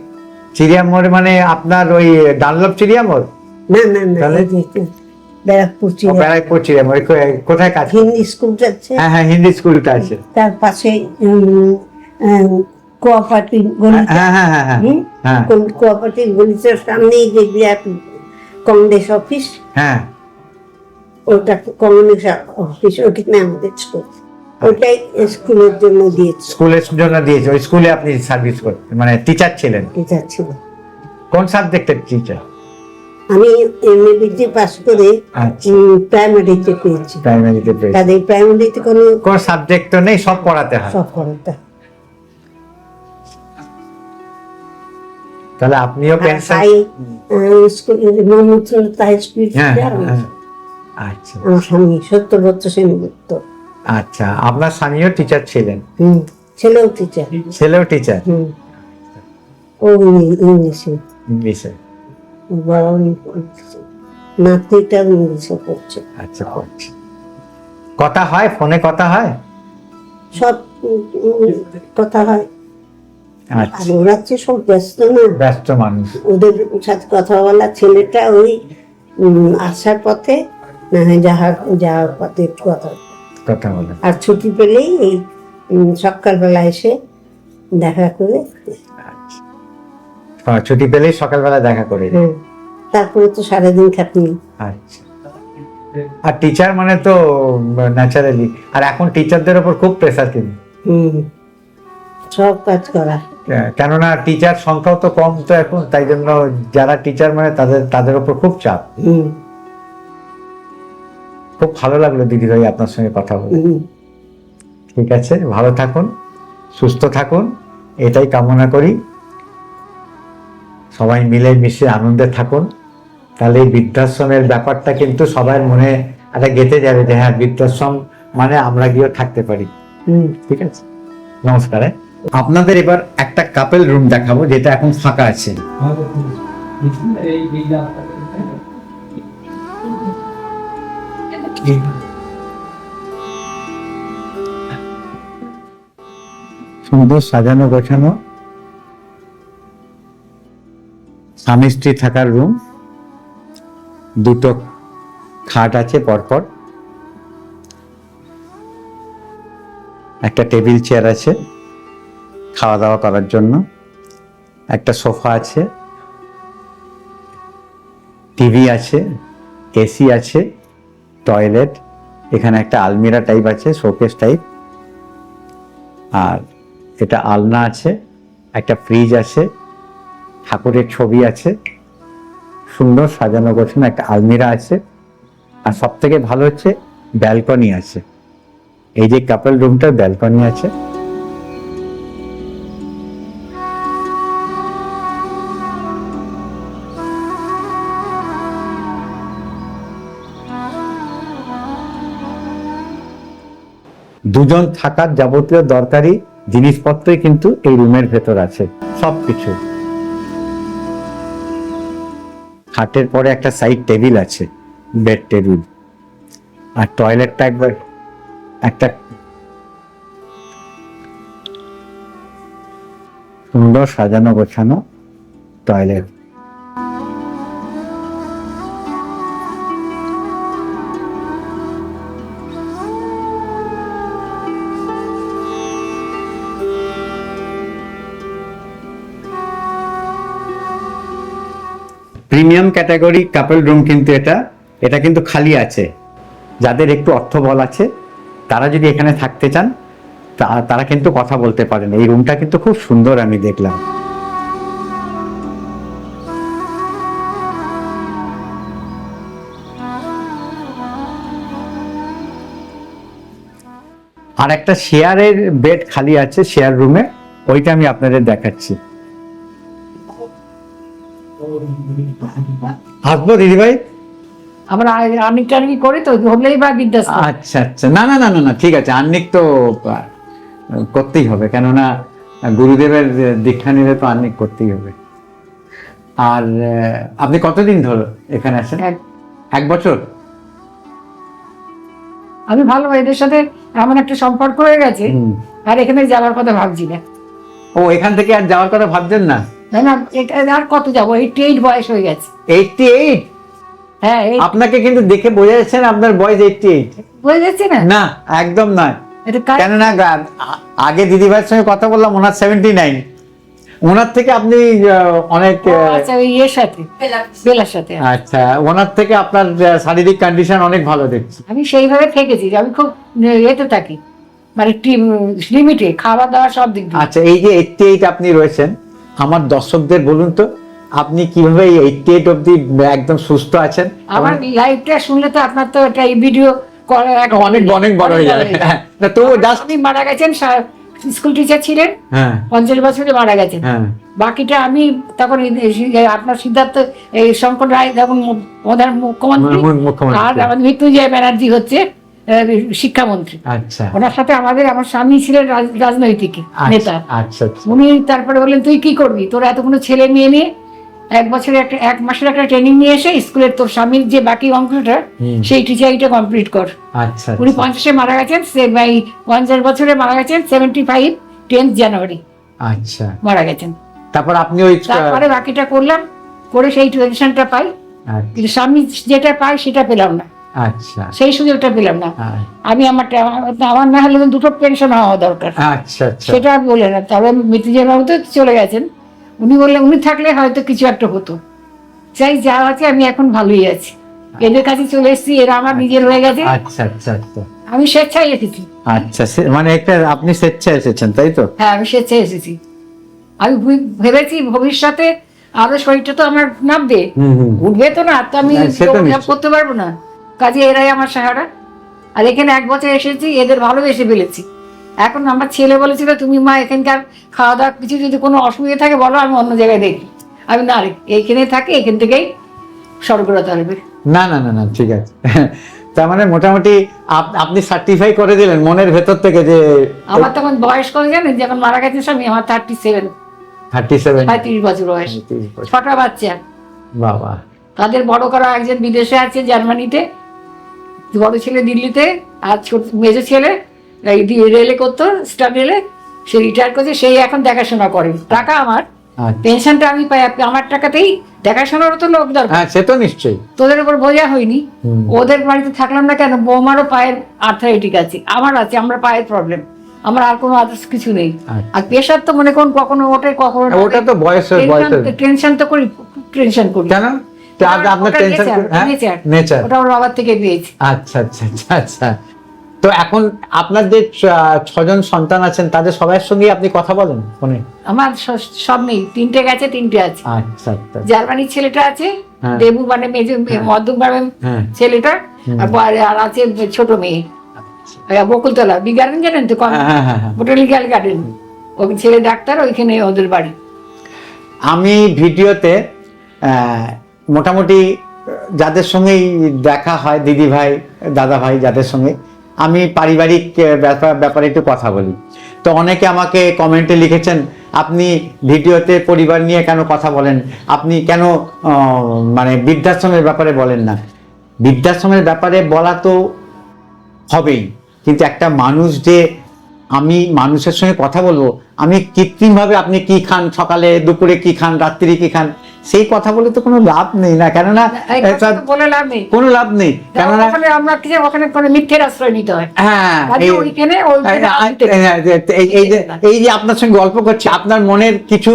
[SPEAKER 9] চিড়িয়ামোড় মানে আপনার ওই ডানলপ চিড়িয়ামোড়?
[SPEAKER 7] না না না,
[SPEAKER 9] তাহলে?
[SPEAKER 7] ব্যারাকপুর চিড়িয়া।
[SPEAKER 9] ব্যারাকপুর চিড়িয়ামোড়, কোথায় কাজ?
[SPEAKER 7] হিন্দি স্কুল আছে,
[SPEAKER 9] হ্যাঁ হ্যাঁ, হিন্দি স্কুলটা আছে
[SPEAKER 7] তার পাশে কোঅপারেটিভ গলি।
[SPEAKER 9] হ্যাঁ হ্যাঁ হ্যাঁ হ্যাঁ হ্যাঁ
[SPEAKER 7] কোঅপারেটিভ গলিটার সামনেই যে বিরাট কংগ্রেস অফিস,
[SPEAKER 9] হ্যাঁ।
[SPEAKER 7] ওটা কংগ্রেস অফিস, ওখানে আমাদের স্কুল। ওটাই স্কুলের জন্য দিয়েছে।
[SPEAKER 9] স্কুলের জন্য দিয়েছে, ওই স্কুলে আপনি সার্ভিস করতেন, মানে টিচার ছিলেন?
[SPEAKER 7] এটা ছিল।
[SPEAKER 9] কোন সাবজেক্টের টিচার?
[SPEAKER 7] আমি এমএবিটি পাস করে
[SPEAKER 9] আচ্ছা,
[SPEAKER 7] প্রাইমারিতে পেয়েছি।
[SPEAKER 9] প্রাইমারিতে পেয়েছেন।
[SPEAKER 7] তাদের প্রাইমারিতে
[SPEAKER 9] কোন সাবজেক্ট তো নেই, সব পড়াতে হয়।
[SPEAKER 7] সব পড়াতে।
[SPEAKER 9] তাহলে আপনিও পেনশন?
[SPEAKER 7] স্কুল মোহাম্মদপুর তাই স্কুল।
[SPEAKER 9] হ্যাঁ হ্যাঁ, আচ্ছা
[SPEAKER 7] আমার স্বামী 70 বছর সেনগুপ্ত।
[SPEAKER 9] আচ্ছা, আপনার স্বামীও টিচার ছিলেন?
[SPEAKER 7] ছেলেও টিচার।
[SPEAKER 9] ছেলেও টিচার?
[SPEAKER 7] ও ইংলিশে।
[SPEAKER 9] ইংলিশে?
[SPEAKER 7] বড় নাতিটা ইংলিশে পড়ছে।
[SPEAKER 9] আচ্ছা, পড়ছে। কথা হয় ফোনে? কথা হয়
[SPEAKER 7] সব কথা হয়।
[SPEAKER 9] আচ্ছা,
[SPEAKER 7] আর ওরা হচ্ছে সব ব্যস্ত না,
[SPEAKER 9] ব্যস্ত মানুষ।
[SPEAKER 7] ওদের সাথে কথা বলা। ছেলেটা ওই আসার পথে না হয় যাওয়ার পথে
[SPEAKER 9] কথা বলে।
[SPEAKER 7] আর ছুটি পেলেই এই সকালবেলা এসে দেখা করে।
[SPEAKER 9] ছুটি পেলেই সকালবেলা দেখা করে।
[SPEAKER 7] তারপরে তো সারাদিন খাটনি।
[SPEAKER 9] আচ্ছা, আর টিচার মানে তো ন্যাচারালি, আর এখন টিচারদের উপর খুব প্রেসার কিন্তু।
[SPEAKER 7] সব কাজ করা,
[SPEAKER 9] কেননা টিচার সংখ্যাও তো কম তো এখন, তাই জন্য যারা টিচার মানে তাদের উপর খুব চাপ। খুব ভালো লাগলো দিদি ভাই আপনার সঙ্গে কথা বলে। ঠিক আছে, ভালো থাকুন, সুস্থ থাকুন, এটাই কামনা করি। সবাই মিলে মিশে আনন্দে থাকুন, তাহলে এই বৃদ্ধাশ্রমের ব্যাপারটা কিন্তু সবার মনে একটা গেঁথে যাবে যে হ্যাঁ, বৃদ্ধাশ্রম মানে আমরা গিয়েও থাকতে পারি। ঠিক আছে, নমস্কার। আপনাদের এবার একটা কাপেল রুম দেখাবো, যেটা এখন ফাঁকা আছে। সুন্দর সাজানো গোছানো স্বামী স্ত্রী থাকার রুম, দুটো খাট আছে পরপর, একটা টেবিল চেয়ার আছে খাওয়া দাওয়া করার জন্য, একটা সোফা আছে, টিভি আছে, এসি আছে, টয়লেট, এখানে একটা আলমিরা টাইপ আছে, শোকেস টাইপ, আর এটা আলনা আছে, একটা ফ্রিজ আছে, ঠাকুরের ছবি আছে, সুন্দর সাজানো গোছানো একটা আলমিরা আছে, আর সব থেকে ভালো হচ্ছে ব্যালকনি আছে। এই যে কাপল রুমটার ব্যালকনি আছে। দুজন থাকার যাবতীয় দরকারি জিনিসপত্রই কিন্তু এই রুমের ভেতর আছে, সবকিছু। খাটের পরে একটা সাইড টেবিল আছে, বেড টেবিল, আর টয়লেটটা একবার একটা সুন্দর সাজানো গোছানো টয়লেট। প্রিমিয়াম ক্যাটাগরি কাপল রুম কিন্তু এটা কিন্তু খালি আছে। যাদের একটু অর্থবল আছে তারা যদি এখানে থাকতে চান তারা কিন্তু কথা বলতে পারেন। এই রুমটা কিন্তু খুব সুন্দর আমি দেখলাম। আর একটা শেয়ারের বেড খালি আছে শেয়ার রুমে, ওইটা আমি আপনাদের দেখাচ্ছি। আসবো দিদিভাই?
[SPEAKER 5] আমরা আর্নিক টার্নিক করি তো, ধরলেই বা বিদ্যাস।
[SPEAKER 9] আচ্ছা আচ্ছা, না না না না না, ঠিক আছে, আর্নিক তো করতেই হবে, কেননা গুরুদেবের দীক্ষা নিলে তো আর্নিক করতেই হবে। আর আপনি কতদিন ধরে এখানে আসেন? 1 বছর।
[SPEAKER 5] আমি ভালো, এদের সাথে এমন একটা সম্পর্ক হয়ে গেছে, আর এখানে যাওয়ার কথা ভাবছি না।
[SPEAKER 9] ও, এখান থেকে আর যাওয়ার কথা ভাবছেন না?
[SPEAKER 5] না, আর কত যাবো, 88 বয়স হয়ে গেছে।
[SPEAKER 9] 88?
[SPEAKER 5] হ্যাঁ,
[SPEAKER 9] আপনাকে কিন্তু দেখে বোঝা যাচ্ছে না আপনার বয়স 88।
[SPEAKER 5] বোঝা যাচ্ছে না?
[SPEAKER 9] না, একদম নয়।
[SPEAKER 5] এটা
[SPEAKER 9] কেননা আগে দিদিভাইয়ের সঙ্গে কথা বললাম, ওনার 79, ওনার থেকে আপনি অনেক।
[SPEAKER 5] আচ্ছা, ওই এর সাথে বেলার সাথে।
[SPEAKER 9] আচ্ছা, ওনার থেকে আপনার শারীরিক কন্ডিশন অনেক ভালো দেখছি।
[SPEAKER 5] আমি সেইভাবে থেকেছি, আমি খুব এতে থাকি, মানে লিমিটে খাওয়া দাওয়া সব দিক দিয়ে।
[SPEAKER 9] আচ্ছা, এই যে 88 আপনি রয়েছেন, আমার দর্শকদের বলুন তো আপনি কিভাবে এই 88 অবধি একদম সুস্থ আছেন?
[SPEAKER 5] আমার লাইফটা শুনলে তো আপনার তো এটা এই ভিডিও
[SPEAKER 9] অনেক অনেক বড় হয়ে যাবে। না তো জাস্ট
[SPEAKER 5] আপনি মারা গেছেন, স্কুল টিচার ছিলেন,
[SPEAKER 9] হ্যাঁ
[SPEAKER 5] 50 বছরে মারা গেছেন।
[SPEAKER 9] হ্যাঁ,
[SPEAKER 5] বাকিটা আমি তখন আপনার সিদ্ধার্থ এই শঙ্কর রায় যখন প্রধান মুখ্যমন্ত্রী, আর আমাদের মৃত্যুঞ্জয় ব্যানার্জি হচ্ছে শিক্ষামন্ত্রী।
[SPEAKER 9] আচ্ছা,
[SPEAKER 5] ওনার সাথে আমার স্বামী ছিলেন রাজনৈতিক নেতা।
[SPEAKER 9] আচ্ছা,
[SPEAKER 5] উনি তারপরে বললেন, তুই কি করবি, তোর এতগুলো ছেলে মেয়ে নিয়ে 1 মাসের একটা ট্রেনিং নিয়ে এসে স্কুলের তোর স্বামীর যে বাকি অংশটা সেই টিচারিটা কমপ্লিট কর।
[SPEAKER 9] আচ্ছা,
[SPEAKER 5] উনি 50-এ মারা গেছেন, 50 বছরে মারা গেছেন, 75 10th জানুয়ারি
[SPEAKER 9] আচ্ছা
[SPEAKER 5] মারা গেছেন।
[SPEAKER 9] তারপর আপনি ওই
[SPEAKER 5] তারপরে বাকিটা করলাম, করে সেই পেনশনটা পাই, কিন্তু স্বামী যেটা পাই সেটা পেলাম না।
[SPEAKER 9] আচ্ছা,
[SPEAKER 5] সেই সুযোগটা পেলাম না। আমি আমার না হলে দুটো পেনশন হওয়া দরকার,
[SPEAKER 9] আচ্ছা আচ্ছা,
[SPEAKER 5] সেটা আমি বলে না। তবে মৃত্যুঞ্জয় বাবু তো চলে গেছেন, উনি বললেন উনি থাকলে হয়তো কিছু একটা হতো। চাই যা আছে, আমি এখন ভালোই আছি, এদের কাছে চলে এসেছি, এরা আমার নিজের হয়ে গেছে।
[SPEAKER 9] আচ্ছা আচ্ছা আচ্ছা,
[SPEAKER 5] আমি স্বেচ্ছায় এসেছি।
[SPEAKER 9] আচ্ছা, মানে একটা আপনি স্বেচ্ছায় এসেছেন, তাই তো?
[SPEAKER 5] হ্যাঁ, আমি স্বেচ্ছায় এসেছি। আমি ভেবেছি ভবিষ্যতে আরো শরীরটা তো আমার নামবে, উঠবে তো না, তো আমি করতে পারবো না, কাজে এরাই আমার সাহারা। আর এখানে 1 বছর এসেছি, এদের ভালোবেসে ফেলেছি। এখন আমার ছেলে বলেছিল, তুমি মা এখানকার খাওয়া দাওয়া কিছু যদি কোনো অসুবিধা থাকে বলো, আমি অন্য জায়গায় দেখি। আমি না, এইখানে থাকি, এখান থেকেই স্বর্গরতা হবে।
[SPEAKER 9] না না না না, ঠিক আছে। তার মানে মোটামুটি আপনি সার্টিফাই করে দিলেন মনের ভেতর থেকে যে
[SPEAKER 5] আমার তখন বয়স কত জানেন, যখন মারা গেছে স্বামী, আমার 37 35 বছর বয়স, 6টা বাচ্চা।
[SPEAKER 9] বাবা,
[SPEAKER 5] তাদের বড় করা একজন বিদেশে আছে জার্মানিতে, বড় ছেলে দিল্লিতে, আর মেজো ছেলে রেলে করতো, স্টার রেলে, সে রিটায়ার করছে, সেই এখন দেখাশোনা করে। টাকা আমার পেনশনটা আমি পাই, আমার টাকাতেই দেখাশোনারও তো লোক দরকার।
[SPEAKER 9] হ্যাঁ, সে তো নিশ্চয়ই।
[SPEAKER 5] তোদের উপর বোঝা হয়নি, ওদের বাড়িতে থাকলাম না কেন, বৌমারও পায়ের আর্থারাইটিক আছে, আমার আছে, আমরা পায়ের প্রবলেম। আমার আর কোনো আদার্স কিছু নেই।
[SPEAKER 9] আচ্ছা।
[SPEAKER 5] আর প্রেশার তো মনে করুন কখনো ওঠে কখনো
[SPEAKER 9] ওটা তো বয়সের
[SPEAKER 5] টেনশন তো করি, টেনশন করি।
[SPEAKER 9] কেন তো আপনার টেনশন নেচার
[SPEAKER 5] ওটা ওর বাবার থেকে পেয়েছি।
[SPEAKER 9] আচ্ছা আচ্ছা আচ্ছা আচ্ছা। তো এখন আপনার যে 6জন সন্তান আছেন তাদের সবার সঙ্গে আপনি কথা বলেন ফোনে?
[SPEAKER 5] আমার সব নেই, 3টে গেছে, 3টে আছে।
[SPEAKER 9] আচ্ছা আচ্ছা।
[SPEAKER 5] জার্মানির ছেলেটা আছে,
[SPEAKER 9] হ্যাঁ।
[SPEAKER 5] দেবু মানে মেজো মধ্যম গ্রামের
[SPEAKER 9] হ্যাঁ।
[SPEAKER 5] ছেলেটা, আর আছে ছোট মেয়ে বকুলতলা বি গার্ডেন, জানেন তো, বোটানিক্যাল গার্ডেন, ওই ছেলে ডাক্তার, ওইখানে ওদের বাড়ি।
[SPEAKER 9] আমি ভিডিওতে মোটামুটি যাদের সঙ্গেই দেখা হয়, দিদি ভাই দাদা ভাই যাদের সঙ্গে, আমি পারিবারিক ব্যাপারে একটু কথা বলি। তো অনেকে আমাকে কমেন্টে লিখেছেন, আপনি ভিডিওতে পরিবার নিয়ে কেন কথা বলেন, আপনি কেন মানে বৃদ্ধাশ্রমের ব্যাপারে বলেন না। বৃদ্ধাশ্রমের ব্যাপারে বলা তো হবেই, কিন্তু একটা মানুষ যে আমি মানুষের সঙ্গে কথা বলবো, আমি কৃত্রিমভাবে আপনি কি খান, সকালে দুপুরে কি খান, রাত্রি কি খান, সেই কথা বলে তো কোনো লাভ নেই না, কেননা
[SPEAKER 5] বলে লাভ নেই,
[SPEAKER 9] কোনো লাভ নেই, কেননা
[SPEAKER 5] আমরা কি ওখানে কোনো মিথ্যের আশ্রয় নিতে হয়।
[SPEAKER 9] হ্যাঁ এই যে আপনার সঙ্গে গল্প করছি, আপনার মনের কিছু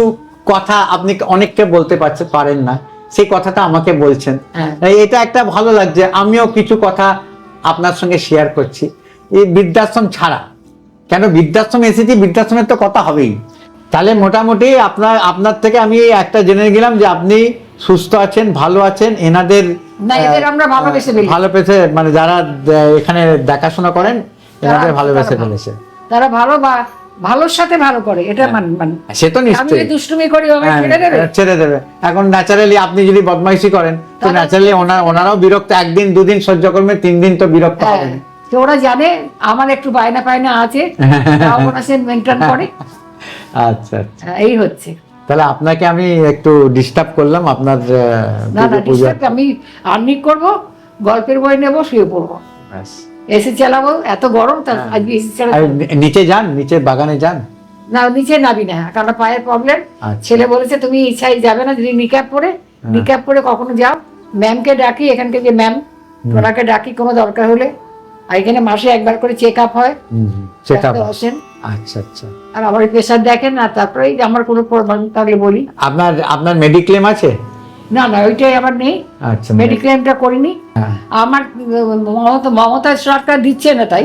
[SPEAKER 9] কথা আপনি অনেককে বলতে পারেন না, সেই কথাটা আমাকে বলছেন, এটা একটা ভালো লাগছে। আমিও কিছু কথা আপনার সঙ্গে শেয়ার করছি। এই বৃদ্ধাশ্রম ছাড়া, কেন বৃদ্ধাশ্রম এসেছি, বৃদ্ধাশ্রমের তো কথা হবেই। তাহলে মোটামুটি আপনার থেকে আমি একটা জেনে গেলাম যে আপনি সুস্থ আছেন, ভালো আছেন। এনাদের
[SPEAKER 5] আমরা
[SPEAKER 9] ভালোবেসে মানে যারা এখানে দেখাশোনা করেন, এনাদের ভালোবেসে ফেলেছে,
[SPEAKER 5] তারা ভালো বা ভালোর সাথে ভালো করে, এটা মানে
[SPEAKER 9] সে তো নিশ্চয়ই।
[SPEAKER 5] দুষ্টুমি করি
[SPEAKER 9] ছেড়ে দেবে। এখন ন্যাচারালি আপনি যদি বদমাইশি করেন তো ন্যাচারালি ওনারাও বিরক্ত, 1 দিন 2 দিন সহ্য করবে, 3 দিন তো বিরক্ত হবে।
[SPEAKER 5] তো ওরা জানে আমার একটু বায়না আছে, ওরা সে মেনটেন করে।
[SPEAKER 9] আচ্ছা আচ্ছা,
[SPEAKER 5] এই হচ্ছে।
[SPEAKER 9] তাহলে আপনাকে আমি একটু ডিস্টার্ব করলাম আপনার
[SPEAKER 5] আমি আর্নি করব, গল্পের বই নেব, শুয়ে পড়বো, এসি চালাবো, এত গরম। তার আজকে এসি চালাবো।
[SPEAKER 9] নিচে যান, নিচে বাগানে যান
[SPEAKER 5] না, নিচে নাবি না, কারণ পায়ের প্রবলেম। ছেলে বলেছে তুমি ইচ্ছাই যাবে না, যদি নিকাপ পরে কখনো যাও, ম্যামকে ডাকি, এখান থেকে ম্যাম ওনাকে ডাকি কোনো দরকার হলে। আর এখানে মাসে একবার করে চেক আপ হয়, আসেন।
[SPEAKER 9] আচ্ছা আচ্ছা।
[SPEAKER 5] আর আমার প্রেশার দেখেন, আর তারপরে আমার কোনো প্রবলেম থাকলে বলি।
[SPEAKER 9] আপনার মেডিক্লেম আছে?
[SPEAKER 5] না, ওইটাই আমার নেই।
[SPEAKER 9] আচ্ছা,
[SPEAKER 5] মেডিক্লেমটা করিনি। আমার মমতা সরকার দিচ্ছে না, তাই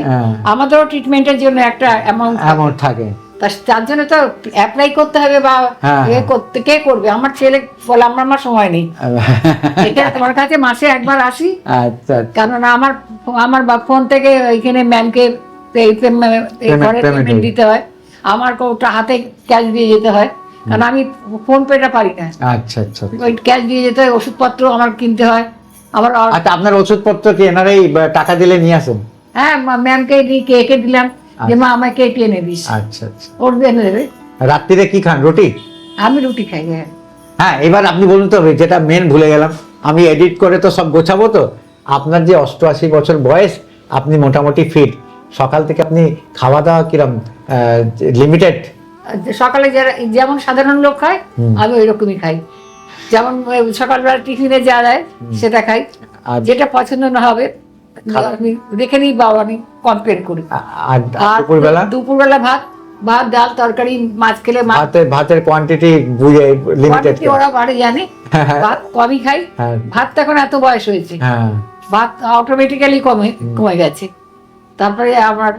[SPEAKER 5] আমাদেরও ট্রিটমেন্টের জন্য একটা অ্যামাউন্ট থাকে, তার জন্য তো অ্যাপ্লাই করতে হবে, বা কে করবে? আমার ছেলে বলে আমার সময় নেই, এটা তোমার কাছে মাসে একবার আসি।
[SPEAKER 9] আচ্ছা,
[SPEAKER 5] কারণ আমার ফোন থেকে ওইখানে ম্যামকে পেমেন্ট দিতে হয়, আমার ওটা হাতে ক্যাশ দিয়ে যেতে হয়, কারণ আমি ফোন পেটা পারি না।
[SPEAKER 9] আচ্ছা আচ্ছা,
[SPEAKER 5] ওই ক্যাশ দিয়ে যেতে হয়, ওষুধপত্র আমার কিনতে হয় আমার।
[SPEAKER 9] আচ্ছা, আপনার ওষুধপত্র কি এনারাই টাকা দিলে নিয়ে আসেন?
[SPEAKER 5] হ্যাঁ, ম্যামকে একে দিলাম যে মা আমাকে এটি এনে দিস।
[SPEAKER 9] আচ্ছা আচ্ছা,
[SPEAKER 5] ওর এনে দেবে।
[SPEAKER 9] রাত্রিরে কি খান? রুটি?
[SPEAKER 5] আমি রুটি খাই।
[SPEAKER 9] হ্যাঁ, এবার আপনি বলুন তো, যেটা মেন ভুলে গেলাম, আমি এডিট করে তো সব গোছাবো। তো আপনার যে 88 বছর বয়স, আপনি মোটামুটি ফিট, সকাল থেকে আপনি খাওয়া দাওয়া কিরম লিমিটেড?
[SPEAKER 5] সকালে যেমন সাধারণ লোক খায়, আমি ওই রকমই খাই। যেমন সকালবেলা টিফিনে যা দেয় সেটা খাই, যেটা পছন্দ না হবে আমি দেখে নিই বা আমি কমপ্লেন করি।
[SPEAKER 9] আর
[SPEAKER 5] দুপুরবেলা ভাত, ডাল, তরকারি, মাছ খেলে
[SPEAKER 9] ভাতের কোয়ান্টিটি বুঝে লিমিটেড,
[SPEAKER 5] ওরা বাড়ি জানে। ভাত কমই খাই, ভাত তো এখন এত বয়স হয়েছে, ভাত অটোমেটিক্যালি কমে গেছে। তারপরে আমার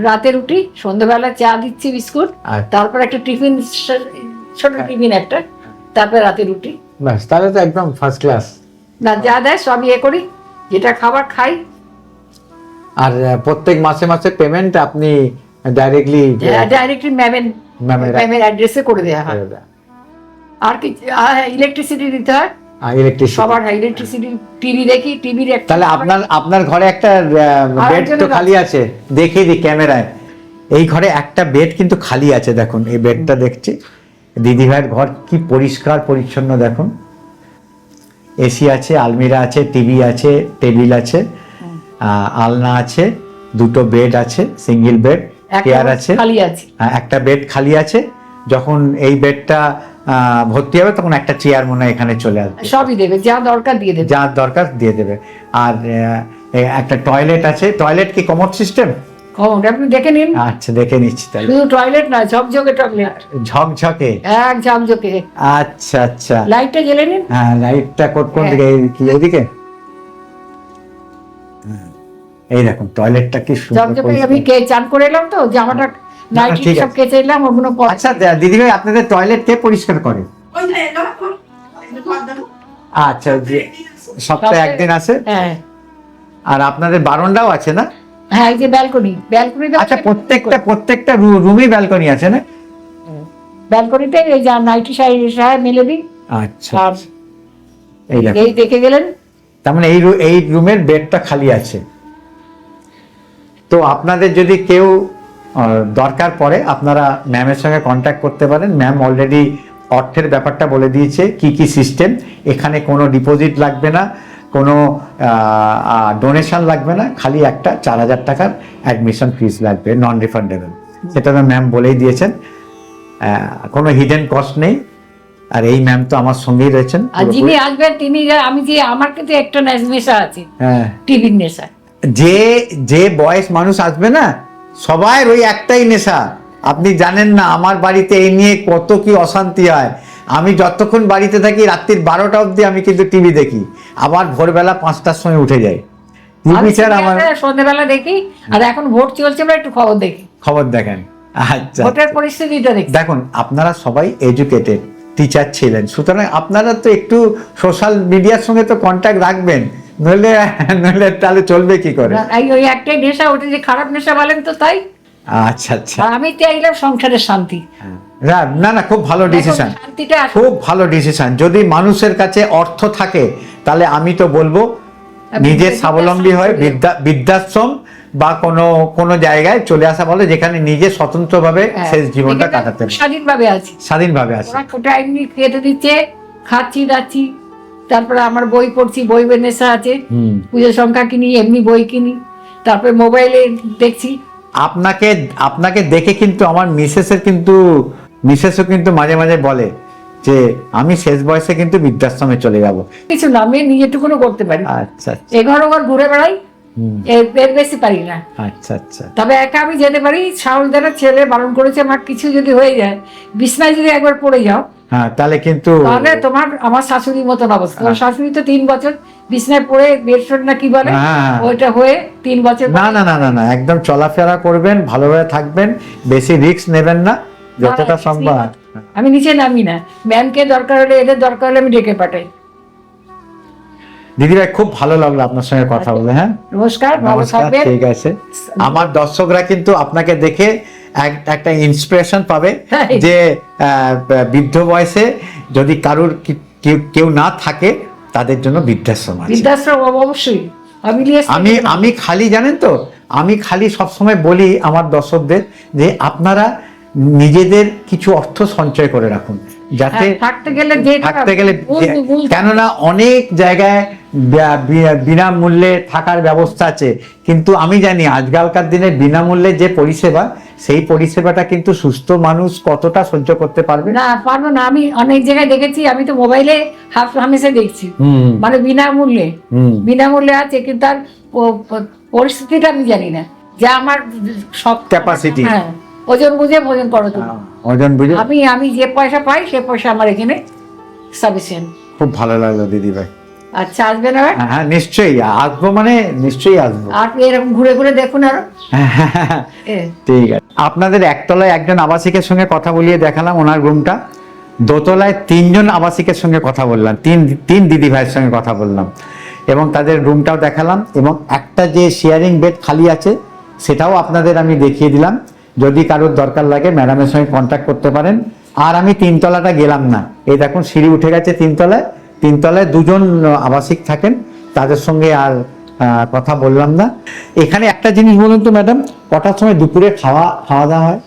[SPEAKER 5] রাতে রুটি, সন্ধ্যাবেলা চা দিচ্ছি, বিস্কুট, তারপর একটা টিফিন, ছোট টিফিন একটা, তারপরে রাতে রুটি।
[SPEAKER 9] ব্যাস, তাহলে তো একদম ফার্স্ট ক্লাস।
[SPEAKER 5] না, যা দেয় সব করি, যেটা খাবার খাই।
[SPEAKER 9] আর প্রত্যেক মাসে মাসে পেমেন্ট আপনি ডাইরেক্টলি
[SPEAKER 5] ম্যামের অ্যাড্রেসে করে দেওয়া হয়। আর কি ইলেকট্রিসিটি দিতে হয়, সবার ইলেকট্রিসিটি, টিভি দেখি, টিভির একটা।
[SPEAKER 9] তাহলে আপনার ঘরে একটা বেড তো খালি আছে, দেখিয়ে দিই ক্যামেরায়। এই ঘরে একটা বেড কিন্তু খালি আছে, দেখুন এই বেডটা দেখছি। দিদিভাইয়ের ঘর কি পরিষ্কার পরিচ্ছন্ন, দেখুন। এসি আছে, আলমিরা আছে, টিভি আছে, টেবিল আছে, আলনা আছে, 2টো বেড আছে, সিঙ্গেল বেড, চেয়ার আছে, একটা বেড খালি আছে। যখন এই বেডটা ভর্তি হবে তখন একটা চেয়ার মনে হয় এখানে চলে আসবে,
[SPEAKER 5] সবই দেবে, যা দরকার দিয়ে দেবে,
[SPEAKER 9] যা দরকার দিয়ে দেবে। আর একটা টয়লেট আছে। টয়লেট কি কমোড সিস্টেম?
[SPEAKER 5] কমোড আপনি দেখে নিন।
[SPEAKER 9] আচ্ছা, দেখে নিচ্ছি তাহলে।
[SPEAKER 5] শুধু টয়লেট না, ঝকঝকে টয়লেট,
[SPEAKER 9] ঝকঝকে,
[SPEAKER 5] এক ঝকঝকে।
[SPEAKER 9] আচ্ছা আচ্ছা।
[SPEAKER 5] লাইটটা জ্বেলে নিন।
[SPEAKER 9] হ্যাঁ, লাইটটা কোন দিকে? কি এদিকে? হ্যাঁ, এই দেখুন টয়লেটটা কি সুন্দর
[SPEAKER 5] ঝকঝকে। আমি
[SPEAKER 9] পরিষ্কার।
[SPEAKER 5] চান করে এলাম তো, জামাটা নাইটি
[SPEAKER 9] ঠিক
[SPEAKER 5] সব
[SPEAKER 9] আছে।
[SPEAKER 5] কেচে এলাম, ওগুলো
[SPEAKER 9] আচ্ছা দিদি ভাই, আপনাদের টয়লেট কে পরিষ্কার করে?
[SPEAKER 2] ওই যে এলো,
[SPEAKER 9] আচ্ছা, যে সপ্তাহে একদিন আসে।
[SPEAKER 5] হ্যাঁ
[SPEAKER 9] আর আপনাদের বারান্দাও আছে না?
[SPEAKER 5] হ্যাঁ, এই যে ব্যালকনিতে।
[SPEAKER 9] আচ্ছা, প্রত্যেকটা রুমই ব্যালকনি আছে না?
[SPEAKER 5] ব্যালকনিতে এই যা নাইটি সাহেব মেলে দিই।
[SPEAKER 9] আচ্ছা,
[SPEAKER 5] আর
[SPEAKER 9] এই দেখুন।
[SPEAKER 5] এই দেখে গেলেন,
[SPEAKER 9] তার মানে এই রুমের বেডটা খালি আছে। তো আপনাদের যদি কেউ দরকার পড়ে, আপনারা ম্যামের সঙ্গে কন্ট্যাক্ট করতে পারেন। ম্যাম অলরেডি অর্থের ব্যাপারটা বলে দিয়েছে, কি কি সিস্টেম। এখানে কোনো ডিপোজিট লাগবে না, কোনো ডোনেশন লাগবে না, খালি একটা 4000 টাকার অ্যাডমিশন ফিস লাগবে, নন রিফান্ডেবল। সেটা তো ম্যাম বলেই দিয়েছেন, কোনো হিডেন কস্ট নেই। আর এই ম্যাম তো আমার সঙ্গেই রয়েছেন।
[SPEAKER 5] আর যিনি আসবেন তিনি, আমি যে আমার কিন্তু একটা নেশা আছে,
[SPEAKER 9] হ্যাঁ,
[SPEAKER 5] টিভির নেশা।
[SPEAKER 9] যে বয়স মানুষ আসবে না, সবাই ওই একটাই নেশা। আপনি জানেন না আমার বাড়িতে এই নিয়ে কত কি অশান্তি হয়। আমি যতক্ষণ বাড়িতে থাকি রাত্রির 12টা অবধি আমি কিন্তু টিভি দেখি, আবার ভোরবেলা 5টার সময় উঠে যাই। টিভি ছাড়া আমার
[SPEAKER 5] সন্ধ্যেবেলা দেখি, আর এখন ভোট চলছে, আমরা একটু খবর দেখি।
[SPEAKER 9] খবর দেখেন? আচ্ছা,
[SPEAKER 5] ভোটের পরিস্থিতিটা দেখি।
[SPEAKER 9] দেখুন আপনারা সবাই এডুকেটেড টিচার ছিলেন, সুতরাং আপনারা তো একটু সোশ্যাল মিডিয়ার সঙ্গে তো কন্ট্যাক্ট রাখবেন, নইলে তাহলে চলবে কি করে?
[SPEAKER 5] ওই একটাই নেশা, ওটা যে খারাপ নেশা বলেন তো তাই।
[SPEAKER 9] আচ্ছা আচ্ছা।
[SPEAKER 5] আর আমি চাইলাম সংসারের শান্তি।
[SPEAKER 9] না, খুব ভালো ডিসিশন,
[SPEAKER 5] শান্তিটা
[SPEAKER 9] খুব ভালো ডিসিশন। যদি মানুষের কাছে অর্থ থাকে, তাহলে আমি তো বলবো নিজের স্বাবলম্বী হয়ে বৃদ্ধাশ্রম বা কোনো জায়গায় চলে আসা বলে, যেখানে নিজে স্বতন্ত্রভাবে শেষ জীবনটা কাটাতে পারে,
[SPEAKER 5] স্বাধীনভাবে আছি।
[SPEAKER 9] স্বাধীনভাবে আছে।
[SPEAKER 5] ওটা এমনি খেতে দিচ্ছে, খাচ্ছি যাচ্ছি। তারপরে আমার বই পড়ছি, বই নেশা আছে, পুজো সংখ্যা কিনি, এমনি বই কিনি, তারপরে মোবাইলে দেখছি।
[SPEAKER 9] আপনাকে দেখে কিন্তু আমার মিসেসও কিন্তু মাঝে মাঝে বলে যে আমি শেষ বয়সে কিন্তু বৃদ্ধাশ্রমে চলে যাব।
[SPEAKER 5] কিছু না, আমি নিজেটুকুনো করতে পারি।
[SPEAKER 9] আচ্ছা,
[SPEAKER 5] এঘর ওঘর ঘুরে বেড়াই, এর বেশি পারি না।
[SPEAKER 9] আচ্ছা আচ্ছা।
[SPEAKER 5] তবে একা আমি যেতে পারি। সাউলদারের ছেলে বারণ করেছে, আমার কিছু যদি হয়ে যায়, বিছনায় যদি একবার পড়ে যাও,
[SPEAKER 9] হ্যাঁ, তাহলে কিন্তু
[SPEAKER 5] আমার শাশুড়ির মতন অবস্থা। আমার শাশুড়ি তো 3 বছর বিছনায় পড়ে বেডশোট না কি বলে, ওইটা হয়ে 3 বছর।
[SPEAKER 9] না, একদম চলাফেরা করবেন, ভালোভাবে থাকবেন, বেশি রিস্ক নেবেন না যতটা সম্ভব।
[SPEAKER 5] আমি নিচে নামি না, ম্যামকে দরকার হলে, এদের দরকার হলে আমি ডেকে পাঠাই।
[SPEAKER 9] দিদিভাই, খুব ভালো লাগলো আপনার সঙ্গে কথা বলে। হ্যাঁ,
[SPEAKER 5] নমস্কার, ভালো থাকবেন।
[SPEAKER 9] ঠিক আছে। আমার দর্শকরা কিন্তু আপনাকে দেখে একটা ইন্সপিরেশন পাবে যে বৃদ্ধ বয়সে যদি কারুর কেউ না থাকে, তাদের জন্য বৃদ্ধাশ্রম আছে।
[SPEAKER 5] বৃদ্ধাশ্রম অবশ্যই।
[SPEAKER 9] আমি খালি জানেন তো, আমি খালি সবসময় বলি আমার দর্শকদের যে আপনারা নিজেদের কিছু অর্থ সঞ্চয় করে রাখুন, যাতে থাকতে গেলে কেননা অনেক জায়গায় বিনামূল্যে থাকার ব্যবস্থা আছে, কিন্তু আমি জানি আজকালকার দিনে বিনামূল্যে যে পরিষেবা, সেই পরিষেবাটা কিন্তু সুস্থ মানুষ কতটা সহ্য করতে পারবে
[SPEAKER 5] না। পারবো না। আমি অনেক জায়গায় দেখেছি, আমি তো মোবাইলে হামেশা দেখছি, মানে বিনামূল্যে আছে, কিন্তু তার পরিস্থিতিটা আমি জানি না, যে আমার সব
[SPEAKER 9] ক্যাপাসিটি।
[SPEAKER 5] হ্যাঁ, ওজন বুঝে ভোজন করো তুমি।
[SPEAKER 9] ওজন বুঝে
[SPEAKER 5] আমি যে পয়সা পাই, সে পয়সা আমার এখানে সাফিসিয়েন্ট।
[SPEAKER 9] খুব ভালো লাগলো দিদি ভাই।
[SPEAKER 5] আচ্ছা, আসবেন?
[SPEAKER 9] হ্যাঁ, নিশ্চয়ই আসবো, মানে নিশ্চয়ই আসবো।
[SPEAKER 5] আর এরকম ঘুরে ঘুরে দেখুন আরো।
[SPEAKER 9] ঠিক আছে। আপনাদের একতলায় একজন আবাসিকের সঙ্গে কথা বলিয়ে দেখালাম ওনার রুমটা, দোতলায় 3 জন আবাসিকের সঙ্গে কথা বললাম, তিন দিদি ভাইয়ের সঙ্গে কথা বললাম, এবং তাদের রুমটাও দেখালাম, এবং একটা যে শেয়ারিং বেড খালি আছে সেটাও আপনাদের আমি দেখিয়ে দিলাম। যদি কারোর দরকার লাগে ম্যাডামের সঙ্গে কন্ট্যাক্ট করতে পারেন। আর আমি 3 তলাটা গেলাম না, এই দেখুন সিঁড়ি উঠে গেছে 3 তলায়। 3 তলায় 2 জন আবাসিক থাকেন, তাদের সঙ্গে আর কথা বললাম না। এখানে একটা জিনিস বলুন তো ম্যাডাম, কটার সময় দুপুরে খাওয়া দাওয়া হয়?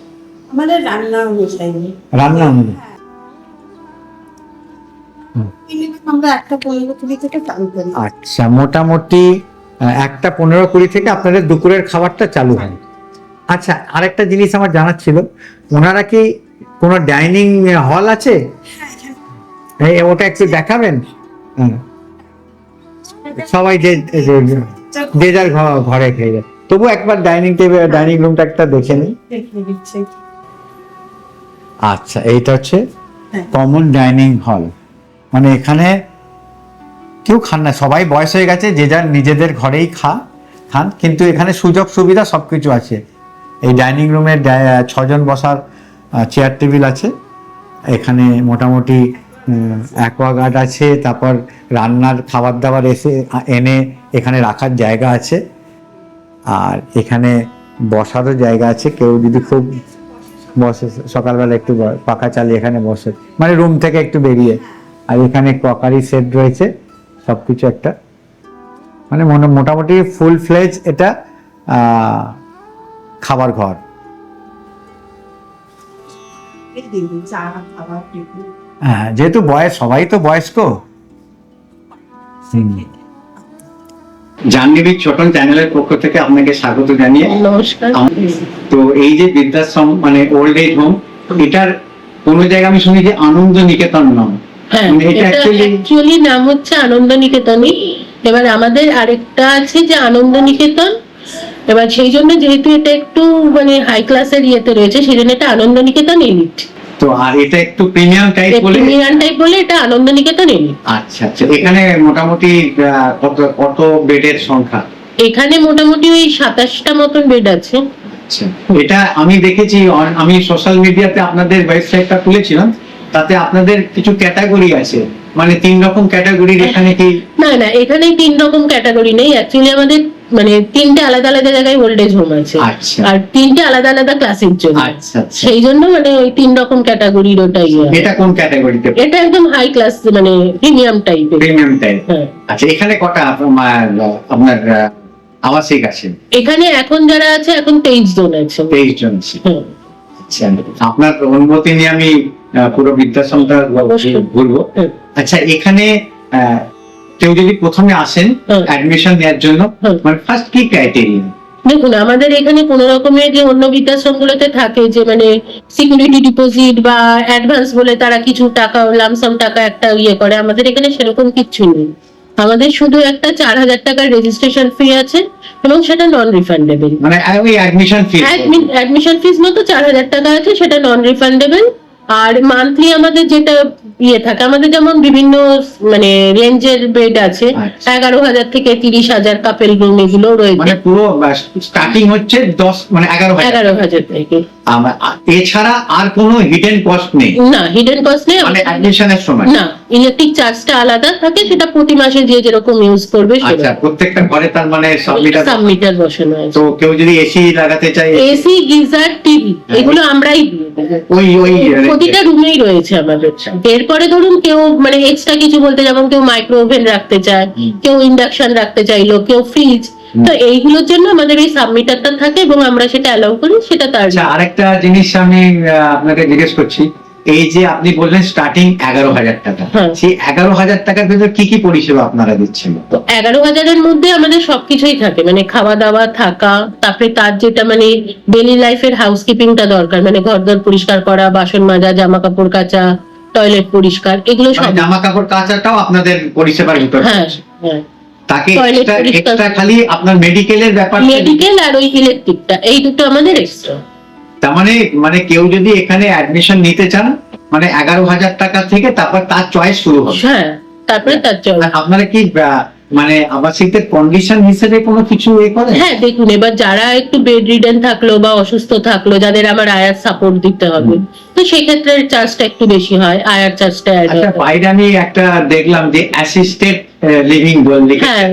[SPEAKER 2] আমাদের রান্না অনুযায়ী আমরা 1:15-20 থেকে চালু করি।
[SPEAKER 9] আচ্ছা, মোটামুটি 1:15-20 থেকে আপনাদের দুপুরের খাবারটা চালু হয়। আচ্ছা, আরেকটা জিনিস আমার জানার ছিল, ওনারা কি কোনো ডাইনিং হল আছে? ওটা একটু দেখাবেন। সবাই যে যার ঘরে খেয়ে যায়। তবু একবার ডাইনিং রুমটা একটা দেখে নিই।
[SPEAKER 2] দেখিয়ে দিচ্ছি।
[SPEAKER 9] আচ্ছা, এইটা হচ্ছে
[SPEAKER 2] হ্যাঁ।
[SPEAKER 9] কমন ডাইনিং হল, মানে এখানে কেউ খান না, সবাই বয়স হয়ে গেছে, যে যার নিজেদের ঘরেই খান, কিন্তু এখানে সুযোগ সুবিধা সবকিছু আছে। এই ডাইনিং রুমে 6 জন বসার চেয়ার টেবিল আছে। এখানে মোটামুটি অ্যাকোয়াগার্ড আছে, তারপর রান্নার খাবার দাবার এনে এখানে রাখার জায়গা আছে, আর এখানে বসারও জায়গা আছে। কেউ যদি খুব বসে সকালবেলা একটু পাখা চালিয়ে এখানে বসে, মানে রুম থেকে একটু বেরিয়ে। আর এখানে ক্রকারি সেট রয়েছে, সবকিছু একটা মানে মোটামুটি ফুল ফ্লেজ এটা খাবার ঘর।
[SPEAKER 2] এই দিন চা খাবার টেবিল।
[SPEAKER 9] হ্যাঁ, যেহেতু সবাই তো বয়স্ক। জাহ্নবী ছোটন চ্যানেলের পক্ষ থেকে আপনাকে স্বাগত জানিয়ে,
[SPEAKER 7] নমস্কার।
[SPEAKER 9] তো এই যে বৃদ্ধাশ্রম মানে ওল্ড এজ হোম, এটার কোনো জায়গা আমি শুনি যে আনন্দ নিকেতন নাম।
[SPEAKER 7] হ্যাঁ,
[SPEAKER 9] মানে এটা
[SPEAKER 7] এটা
[SPEAKER 9] actually-
[SPEAKER 7] অ্যাকচুয়ালি নাম হচ্ছে আনন্দ নিকেতনই। এবার আমাদের আরেকটা আছে যে আনন্দ নিকেতন। এবার সেই জন্য যেহেতু এটা একটু মানে হাই ক্লাসের ইয়েতে রয়েছে, সেই জন্য এটা আনন্দ নিকেতন এলিট।
[SPEAKER 9] তো আর এটা একটু প্রিমিয়াম টাইপ বলে,
[SPEAKER 7] প্রিমিয়াম টাইপ বলে এটা আনন্দ নিকেতন এলিট।
[SPEAKER 9] আচ্ছা আচ্ছা। এখানে মোটামুটি কত বেডের সংখ্যা?
[SPEAKER 7] এখানে মোটামুটি ওই 27টা মতন বেড আছে।
[SPEAKER 9] আচ্ছা, এটা আমি দেখেছি, আমি সোশ্যাল মিডিয়াতে আপনাদের ওয়েবসাইটটা খুলেছিলাম, তাতে আপনাদের কিছু ক্যাটাগরি আছে, মানে 3 রকম ক্যাটাগরির এখানে কি?
[SPEAKER 7] না, এখানে 3 রকম ক্যাটাগরি নেই। অ্যাকচুয়ালি আমাদের মানে 3টে আলাদা আলাদা জায়গায় ওল্ড এজ হোম আছে,
[SPEAKER 9] আচ্ছা।
[SPEAKER 7] আর 3টে আলাদা আলাদা ক্লাসের জন্য।
[SPEAKER 9] আচ্ছা আচ্ছা।
[SPEAKER 7] সেই জন্য মানে ওই 3 রকম ক্যাটাগরির ওটাই।
[SPEAKER 9] এটা কোন ক্যাটাগরিতে?
[SPEAKER 7] এটা একদম হাই ক্লাস মানে প্রিমিয়াম টাইপের।
[SPEAKER 9] Premium type.
[SPEAKER 7] হ্যাঁ।
[SPEAKER 9] আচ্ছা, এখানে কটা আপনার আবাসিক আছে?
[SPEAKER 7] এখানে এখন যারা আছে এখন 23 জন আছে।
[SPEAKER 9] 23 জন আছে।
[SPEAKER 7] হ্যাঁ।
[SPEAKER 9] আচ্ছা, আপনার অনুমতি নিয়ে আমি পুরো বৃদ্ধাশ্রমটা ঘুরবো।
[SPEAKER 7] হ্যাঁ।
[SPEAKER 9] আচ্ছা, এখানে কেউ যদি প্রথমে আসেন
[SPEAKER 7] হ্যাঁ।
[SPEAKER 9] অ্যাডমিশন নেওয়ার জন্য,
[SPEAKER 7] হ্যাঁ।
[SPEAKER 9] মানে ফার্স্ট কি ক্রাইটেরিয়া?
[SPEAKER 7] দেখুন, আমাদের এখানে কোন রকমের যে অন্য বৃদ্ধাশ্রমগুলোতে থাকে যে মানে সিকিউরিটি ডিপোজিট বা অ্যাডভান্স বলে তারা কিছু টাকা লামসাম টাকা একটা ইয়ে করে, আমাদের এখানে সেরকম কিচ্ছু নেই। আমাদের শুধু একটা 4000 টাকার রেজিস্ট্রেশন ফি আছে এবং সেটা নন রিফান্ডেবল।
[SPEAKER 9] মানে ওই অ্যাডমিশন ফি?
[SPEAKER 7] অ্যাডমিশন ফিস মতো 4000 টাকা আছে, সেটা নন রিফান্ডেবল। আর মান্থলি আমাদের যেটা ইয়ে থাকে, আমাদের যেমন বিভিন্ন মানে রেঞ্জের বেড আছে,
[SPEAKER 9] আচ্ছা।
[SPEAKER 7] 11,000 থেকে 30,000 কাপেল রুম এগুলো রয়েছে।
[SPEAKER 9] মানে পুরো স্টার্টিং হচ্ছে 11,000
[SPEAKER 7] 11,000 থেকে।
[SPEAKER 9] এছাড়া আর কোনো হিডেন কস্ট নেই?
[SPEAKER 7] না, হিডেন কস্ট নেই।
[SPEAKER 9] মানে অ্যাডমিশনের সময়
[SPEAKER 7] না, ইলেকট্রিক চার্জটা আলাদা থাকে, সেটা প্রতি মাসে যে যেরকম ইউজ করবে
[SPEAKER 9] আচ্ছা, প্রত্যেকটা ঘরে তার মানে
[SPEAKER 7] সাবমিটার বসানো আছে।
[SPEAKER 9] তো কেউ যদি এসি লাগাতে চায়?
[SPEAKER 7] এসি, গিজার, টিভি এগুলো আমরাই দিয়ে দেবো।
[SPEAKER 9] ওই
[SPEAKER 7] প্রতিটা রুমেই রয়েছে আমাদের। এরপরে ধরুন কেউ মানে এক্সট্রা কিছু বলতে, যেমন কেউ মাইক্রো ওভেন রাখতে চায়, কেউ ইন্ডাকশন রাখতে চাইলো, কেউ ফ্রিজ, তো এইগুলোর জন্য আমাদের এই সাবমিটারটা থাকে এবং আমরা সেটা অ্যালাউ করি, সেটা তার।
[SPEAKER 9] আচ্ছা, আরেকটা জিনিস আমি আপনাকে জিজ্ঞেস করছি, এই যে আপনি বললেন স্টার্টিং 11,000 টাকা,
[SPEAKER 7] হ্যাঁ।
[SPEAKER 9] সেই 11,000 টাকার ভিতরে কি কি পরিষেবা আপনারা দিচ্ছেন?
[SPEAKER 7] তো 11,000-এর মধ্যে আমাদের সবকিছুই থাকে, মানে খাওয়া দাওয়া, থাকা, তারপরে তার যেটা মানে ডেইলি লাইফের হাউসকিপিংটা দরকার, মানে ঘরদোর পরিষ্কার করা, বাসন মাজা, জামা কাপড় কাচা, টয়লেট পরিষ্কার, এগুলো সব।
[SPEAKER 9] জামা কাপড় কাচাটাও আপনাদের পরিষেবার ভিতরে?
[SPEAKER 7] হ্যাঁ, হ্যাঁ।
[SPEAKER 9] তাকে
[SPEAKER 7] Toilet পরিষ্কার।
[SPEAKER 9] এক্সট্রা খালি আপনার মেডিকেলের ব্যাপার?
[SPEAKER 7] মেডিকেল আর ওই ইলেকট্রিকটা, এই দুটো আমাদের এক্সট্রা।
[SPEAKER 9] তার মানে কেউ যদি এখানে অ্যাডমিশন নিতে চান, মানে 11,000 টাকা থেকে তারপর তার চয়েস শুরু হবে?
[SPEAKER 7] হ্যাঁ, তারপরে তার চল।
[SPEAKER 9] আর আপনারা কি মানে আবাসিকদের কন্ডিশন হিসেবে কোনো কিছু করেন?
[SPEAKER 7] হ্যাঁ, দেখুন, এবার যারা একটু বেড রিডেন থাকলো বা অসুস্থ থাকলো, যাদের আমার আয়ার সাপোর্ট দিতে হবে, তো সেক্ষেত্রে চার্জটা একটু বেশি হয়, আয়ার চার্জটা অ্যাড
[SPEAKER 9] আচ্ছা,
[SPEAKER 7] হয়।
[SPEAKER 9] বাইরে আমি একটা দেখলাম যে অ্যাসিস্টেড লিভিং
[SPEAKER 7] হ্যাঁ,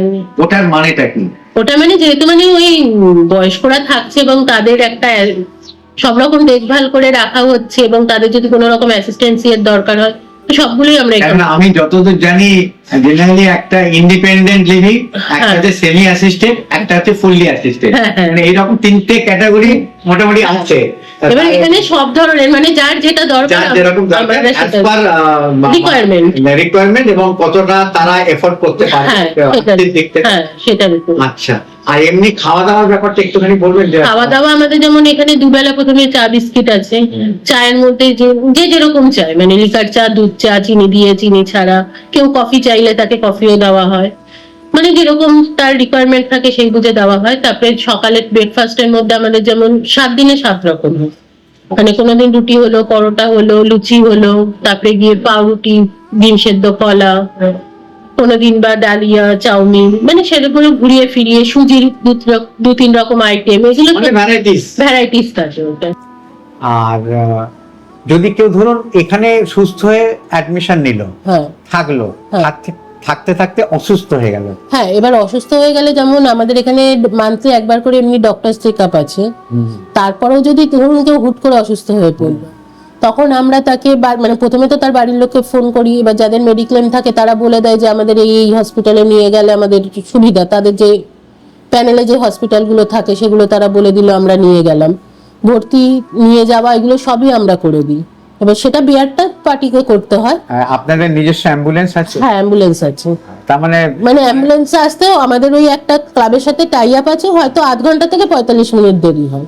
[SPEAKER 9] ওটার মানেটা কি?
[SPEAKER 7] ওটা মানে যেহেতু মানে ওই বয়স্করা থাকছে এবং তাদের একটা সব রকম দেখভাল করে রাখা হচ্ছে, এবং তাদের যদি কোনো রকম অ্যাসিস্ট্যান্সি এর দরকার হয়, তো সবগুলোই আমরা
[SPEAKER 9] কারণ আমি যতদূর জানি জেনারেলি একটা ইন্ডিপেন্ডেন্ট লিভিং, একটা হচ্ছে সেমি অ্যাসিস্টেড, একটা হচ্ছে ফুললি অ্যাসিস্টেড,
[SPEAKER 7] হ্যাঁ।
[SPEAKER 9] মানে এইরকম 3টে ক্যাটাগরি মোটামুটি আছে।
[SPEAKER 7] এবার এখানে সব ধরনের মানে যার যেটা দরকার,
[SPEAKER 9] যার যেরকম দরকার
[SPEAKER 7] আমরা
[SPEAKER 9] as
[SPEAKER 7] সেটা-
[SPEAKER 9] per রিকোয়ারমেন্ট এবং কতটা তারা এফোর্ড করতে পারে
[SPEAKER 7] হ্যাঁ,
[SPEAKER 9] আর্থিক দিক থেকে।
[SPEAKER 7] হ্যাঁ, সেটার উপর।
[SPEAKER 9] আচ্ছা, আর এমনি খাওয়া দাওয়ার ব্যাপারটা একটুখানি বলবেন? যে
[SPEAKER 7] খাওয়া দাওয়া আমাদের যেমন এখানে দুবেলা প্রথমে চা বিস্কিট আছে, চায়ের মধ্যে যে যেরকম চায়, মানে লিকার চা, দুধ চা, চিনি দিয়ে, চিনি ছাড়া, কেউ কফি চাইলে তাকে কফিও দেওয়া হয়। মানে যেরকম তার রিকোয়ারমেন্ট থাকে সেই বুঝে দেওয়া হয়। তারপরে সকালের ব্রেকফাস্টের মধ্যে আমাদের যেমন 7 দিনে 7 রকম হয়, মানে কোনোদিন রুটি হলো, পরোটা হলো, লুচি হলো, তারপরে গিয়ে পাউরুটি, ডিম সেদ্ধ, কলা, কোনোদিন বা ডালিয়া, চাউমিন, মানে সেরকম ঘুরিয়ে ফিরিয়ে সুজির 2-3 রকম আইটেম, এগুলো ভ্যারাইটিস থাকে ওটা।
[SPEAKER 9] আর যদি কেউ ধরুন এখানে সুস্থ হয়ে অ্যাডমিশন নিল,
[SPEAKER 7] হ্যাঁ
[SPEAKER 9] থাকলো,
[SPEAKER 7] হ্যাঁ।
[SPEAKER 9] থাকতে থাকতে অসুস্থ হয়ে গেল,
[SPEAKER 7] হ্যাঁ, এবার অসুস্থ হয়ে গেলে যেমন আমাদের এখানে মান্থলি একবার করে এমনি ডক্টর চেক আপ আছে। তারপরেও যদি ধরুন কেউ হুট করে অসুস্থ হয়ে পড়লো, তখন আমরা তাকে মানে প্রথমে তো তার বাড়ির লোককে ফোন করি, এবার যাদের মেডিক্লেম থাকে তারা বলে দেয় যে আমাদের এই হসপিটালে নিয়ে গেলে আমাদের সুবিধা, তাদের যে প্যানেলে যে হসপিটালগুলো থাকে সেগুলো তারা বলে দিল, আমরা নিয়ে গেলাম, ভর্তি নিয়ে যাওয়া এগুলো সবই আমরা করে দিই। এবার সেটা বিয়ারটা পার্টিকে করতে হয়।
[SPEAKER 9] আপনাদের নিজস্ব অ্যাম্বুলেন্স আছে?
[SPEAKER 7] হ্যাঁ, অ্যাম্বুলেন্স আছে।
[SPEAKER 9] তার মানে
[SPEAKER 7] অ্যাম্বুলেন্সে আসতেও আমাদের ওই একটা ক্লাবের সাথে টাই আপ আছে, হয়তো আধ ঘন্টা থেকে 45 মিনিট দেরি হয়।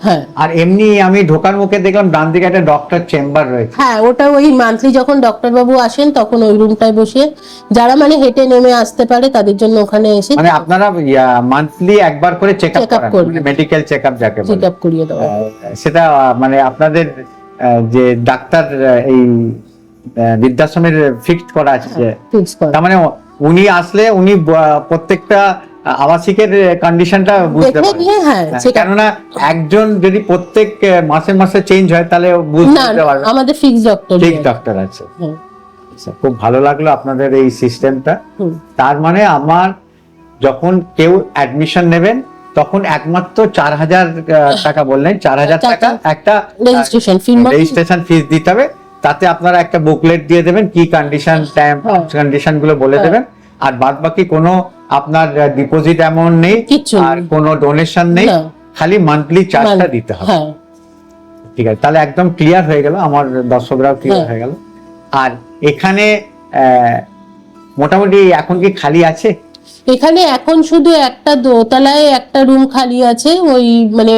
[SPEAKER 7] হ্যাঁ,
[SPEAKER 9] আর এমনি আমি ঢোকার মুখে দেখলাম ডান দিকে একটা ডক্টর চেম্বার রয়েছে।
[SPEAKER 7] হ্যাঁ, ওটা ওই মান্থলি যখন ডক্টর বাবু আসেন তখন ওই রুমটায় বসে যারা মানে হেঁটে নেমে আসতে পারে তাদের জন্য ওখানে এসে
[SPEAKER 9] মানে আপনারা মান্থলি একবার করে চেকআপ
[SPEAKER 7] Check up
[SPEAKER 9] করেন,
[SPEAKER 7] করি।
[SPEAKER 9] মেডিকেল চেকআপ যাকে বলে।
[SPEAKER 7] চেক আপ করিয়ে দেওয়া।
[SPEAKER 9] সেটা মানে আপনাদের যে ডাক্তার এই বৃদ্ধাশ্রমের ফিক্সড করা আছে,
[SPEAKER 7] ফিক্স করা।
[SPEAKER 9] তার মানে উনি আসলে উনি প্রত্যেকটা আবাসিকের কন্ডিশনটা বুঝতে
[SPEAKER 7] দেখে
[SPEAKER 9] পারেন।
[SPEAKER 7] নিয়ে, হ্যাঁ, check up।
[SPEAKER 9] কেননা একজন যদি প্রত্যেক মাসে মাসে চেঞ্জ হয় তাহলে বুঝতে
[SPEAKER 7] না,
[SPEAKER 9] পারবে
[SPEAKER 7] আমাদের ফিক্স ডক্টর।
[SPEAKER 9] ঠিক ডক্টর আছে। আচ্ছা, খুব ভালো লাগলো আপনাদের এই সিস্টেমটা। তার মানে আমার যখন কেউ অ্যাডমিশন নেবেন তখন একমাত্র 4000 টাকা বললেন, 4000 টাকা একটা
[SPEAKER 7] রেজিস্ট্রেশন ফি,
[SPEAKER 9] রেজিস্ট্রেশন ফিস দিতে হবে। তাতে আপনারা একটা বুকলেট দিয়ে দেবেন, কি কন্ডিশন, টাইম কন্ডিশন গুলো বলে দেবেন, আর বাদ বাকি কোনো আপনার ডিপোজিট অ্যামাউন্ট নেই,
[SPEAKER 7] কিচ্ছু
[SPEAKER 9] আর
[SPEAKER 7] নেই।
[SPEAKER 9] কোনো ডোনেশন নেই,
[SPEAKER 7] না।
[SPEAKER 9] খালি মান্থলি চার্জটা দিতে হবে।
[SPEAKER 7] হ্যাঁ,
[SPEAKER 9] ঠিক আছে, তাহলে একদম ক্লিয়ার হয়ে গেল, আমার দর্শকরাও ক্লিয়ার হয়ে গেল। আর এখানে মোটামুটি এখন কি খালি আছে?
[SPEAKER 7] এখানে এখন শুধু একটা দোতলায় একটা রুম খালি আছে, ওই মানে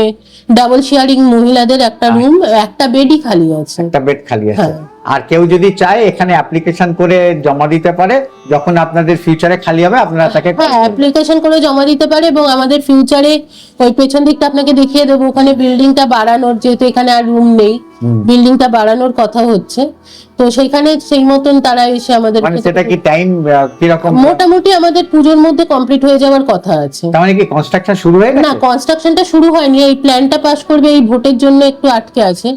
[SPEAKER 7] ডাবল শেয়ারিং মহিলাদের একটা রুম, একটা বেডই খালি আছে।
[SPEAKER 9] একটা বেড খালি আছে।
[SPEAKER 7] হ্যাঁ।
[SPEAKER 9] আর কেউ যদি চায় এখানে অ্যাপ্লিকেশন করে জমা দিতে পারে, যখন আপনাদের ফিউচারে খালি হবে আপনারা তাকে
[SPEAKER 7] হ্যাঁ, অ্যাপ্লিকেশন করে জমা দিতে পারে, এবং আমাদের ফিউচারে ওই পেছন দিকটা আপনাকে দেখিয়ে দেবো, ওখানে বিল্ডিংটা বাড়ানোর, যেহেতু এখানে আর রুম নেই, বিল্ডিংটা বাড়ানোর কথা হচ্ছে, তো সেইখানে সেই মতন তারা এসে আমাদের,
[SPEAKER 9] মানে সেটা কি টাইম কি রকম?
[SPEAKER 7] মোটামুটি আমাদের পুজোর মধ্যে কমপ্লিট হয়ে যাওয়ার কথা আছে।
[SPEAKER 9] তার মানে কি কনস্ট্রাকশন শুরু হয়ে
[SPEAKER 7] না,
[SPEAKER 9] গেছে?
[SPEAKER 7] কনস্ট্রাকশনটা শুরু হয়নি, এই প্ল্যানটা পাস করবে, এই ভোটের জন্য একটু আটকে আছে,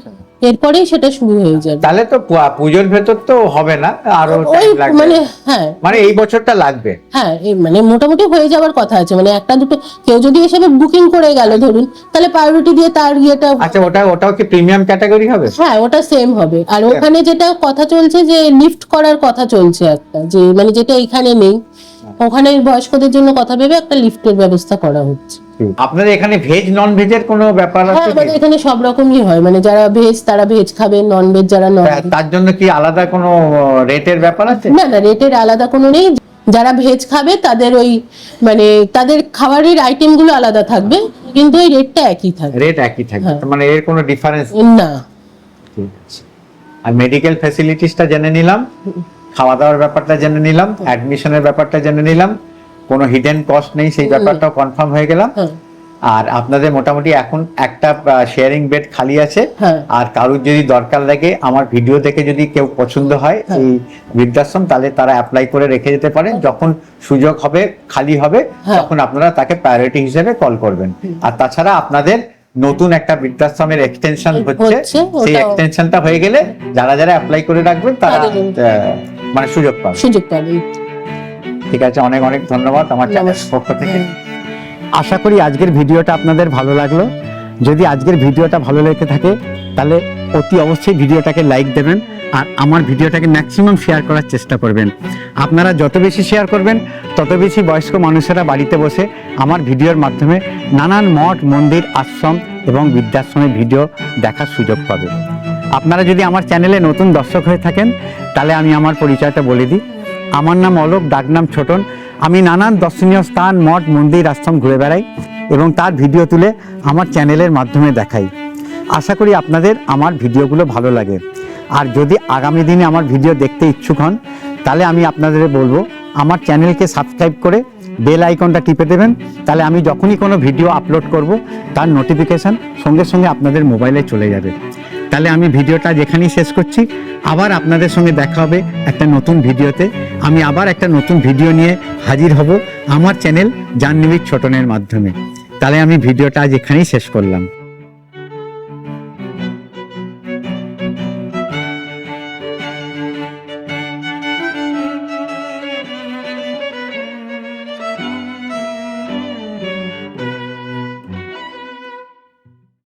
[SPEAKER 7] এরপরেই সেটা শুরু হয়ে যাবে।
[SPEAKER 9] তাহলে তো পুজোর ভেতর তো হবে না, আরো
[SPEAKER 7] ওই
[SPEAKER 9] টাইম লাগবে।
[SPEAKER 7] মানে হ্যাঁ,
[SPEAKER 9] মানে এই বছরটা লাগবে।
[SPEAKER 7] হ্যাঁ, মানে মোটামুটি হয়ে যাওয়ার কথা আছে, মানে একটা দুটো কেউ যদি এসে বুকিং করে গেল ধরুন, তাহলে প্রায়োরিটি দিয়ে তার ইয়েটা,
[SPEAKER 9] আচ্ছা, ওটাও কি প্রিমিয়াম ক্যাটাগরি হবে?
[SPEAKER 7] হ্যাঁ, ওটা সেম হবে। আর ওখানে যেটা কথা চলছে যে লিফট করার কথা চলছে একটা, যে মানে যেটা এখানে নেই, ওখানে বয়স্কদের জন্য কথা ভেবে একটা লিফটের ব্যবস্থা করা হচ্ছে।
[SPEAKER 9] আপনাদের এখানে ভেজ নন ভেজের কোনো ব্যাপার
[SPEAKER 7] হ্যাঁ,
[SPEAKER 9] আছে?
[SPEAKER 7] আমাদের এখানে সব রকমই হয়, মানে যারা ভেজ তারা ভেজ খাবে, নন ভেজ যারা নন।
[SPEAKER 9] তার জন্য কি আলাদা কোনো রেটের ব্যাপার আছে?
[SPEAKER 7] না না, রেটের আলাদা কোনো নেই। যারা ভেজ খাবে তাদের ওই মানে তাদের খাবারের আইটেম গুলো আলাদা থাকবে, কিন্তু ওই রেটটা একই থাকবে।
[SPEAKER 9] রেট একই থাকবে,
[SPEAKER 7] হ্যাঁ।
[SPEAKER 9] তার মানে এর কোনো ডিফারেন্স
[SPEAKER 7] না।
[SPEAKER 9] ঠিক আছে। আর মেডিকেল ফ্যাসিলিটিসটা জেনে নিলাম, খাওয়া দাওয়ার ব্যাপারটা জেনে নিলাম, অ্যাডমিশনের ব্যাপারটা জেনে নিলাম, কোনো হিডেন কস্ট নেই সেই ব্যাপারটাও কনফার্ম হয়ে গেলাম।
[SPEAKER 7] হ্যাঁ।
[SPEAKER 9] আর আপনাদের মোটামুটি এখন একটা শেয়ারিং বেড খালি আছে।
[SPEAKER 7] হ্যাঁ।
[SPEAKER 9] আর কারোর যদি দরকার লাগে, আমার ভিডিও দেখে যদি কেউ পছন্দ হয় এই বৃদ্ধাশ্রম, তাহলে তারা অ্যাপ্লাই করে রেখে যেতে পারেন, যখন সুযোগ হবে খালি হবে তখন আপনারা তাকে প্রায়োরিটি হিসেবে কল করবেন। আর তাছাড়া আপনাদের নতুন একটা বৃদ্ধাশ্রমের এক্সটেনশন হচ্ছে, সেই এক্সটেনশনটা হয়ে গেলে যারা যারা অ্যাপ্লাই করে রাখবেন তারা মানে সুযোগ পাবে। ঠিক আছে, অনেক অনেক ধন্যবাদ আমার চ্যানেলের পক্ষ থেকে।
[SPEAKER 1] আশা করি আজকের ভিডিওটা আপনাদের ভালো লাগলো। যদি আজকের ভিডিওটা ভালো লেগে থাকে তাহলে অতি অবশ্যই ভিডিওটাকে লাইক দেবেন, আর আমার ভিডিওটাকে ম্যাক্সিমাম শেয়ার করার চেষ্টা করবেন। আপনারা যত বেশি শেয়ার করবেন তত বেশি বয়স্ক মানুষেরা বাড়িতে বসে আমার ভিডিওর মাধ্যমে নানান মঠ, মন্দির, আশ্রম এবং বৃদ্ধাশ্রমের ভিডিও দেখার সুযোগ পাবে। আপনারা যদি আমার চ্যানেলে নতুন দর্শক হয়ে থাকেন তাহলে আমি আমার পরিচয়টা বলে দিই। আমার নাম অলোক, ডাকনাম ছোটন। আমি নানান দর্শনীয় স্থান, মঠ, মন্দির, আশ্রম ঘুরে বেড়াই এবং তার ভিডিও তুলে আমার চ্যানেলের মাধ্যমে দেখাই। আশা করি আপনাদের আমার ভিডিওগুলো ভালো লাগে। আর যদি আগামী দিনে আমার ভিডিও দেখতে ইচ্ছুক হন তাহলে আমি আপনাদের বলবো আমার চ্যানেলকে সাবস্ক্রাইব করে বেল আইকনটা টিপে দেবেন, তাহলে আমি যখনই কোনো ভিডিও আপলোড করব তার নোটিফিকেশন সঙ্গে সঙ্গে আপনাদের মোবাইলে চলে যাবে। তাহলে আমি ভিডিওটা যেখানেই শেষ করছি, আবার আপনাদের সঙ্গে দেখা হবে একটা নতুন ভিডিওতে। আমি আবার একটা নতুন ভিডিও নিয়ে হাজির হব আমার চ্যানেল জাহ্নবী ছোটনের মাধ্যমে। তাহলে আমি ভিডিওটা আজ এখানেই শেষ করলাম।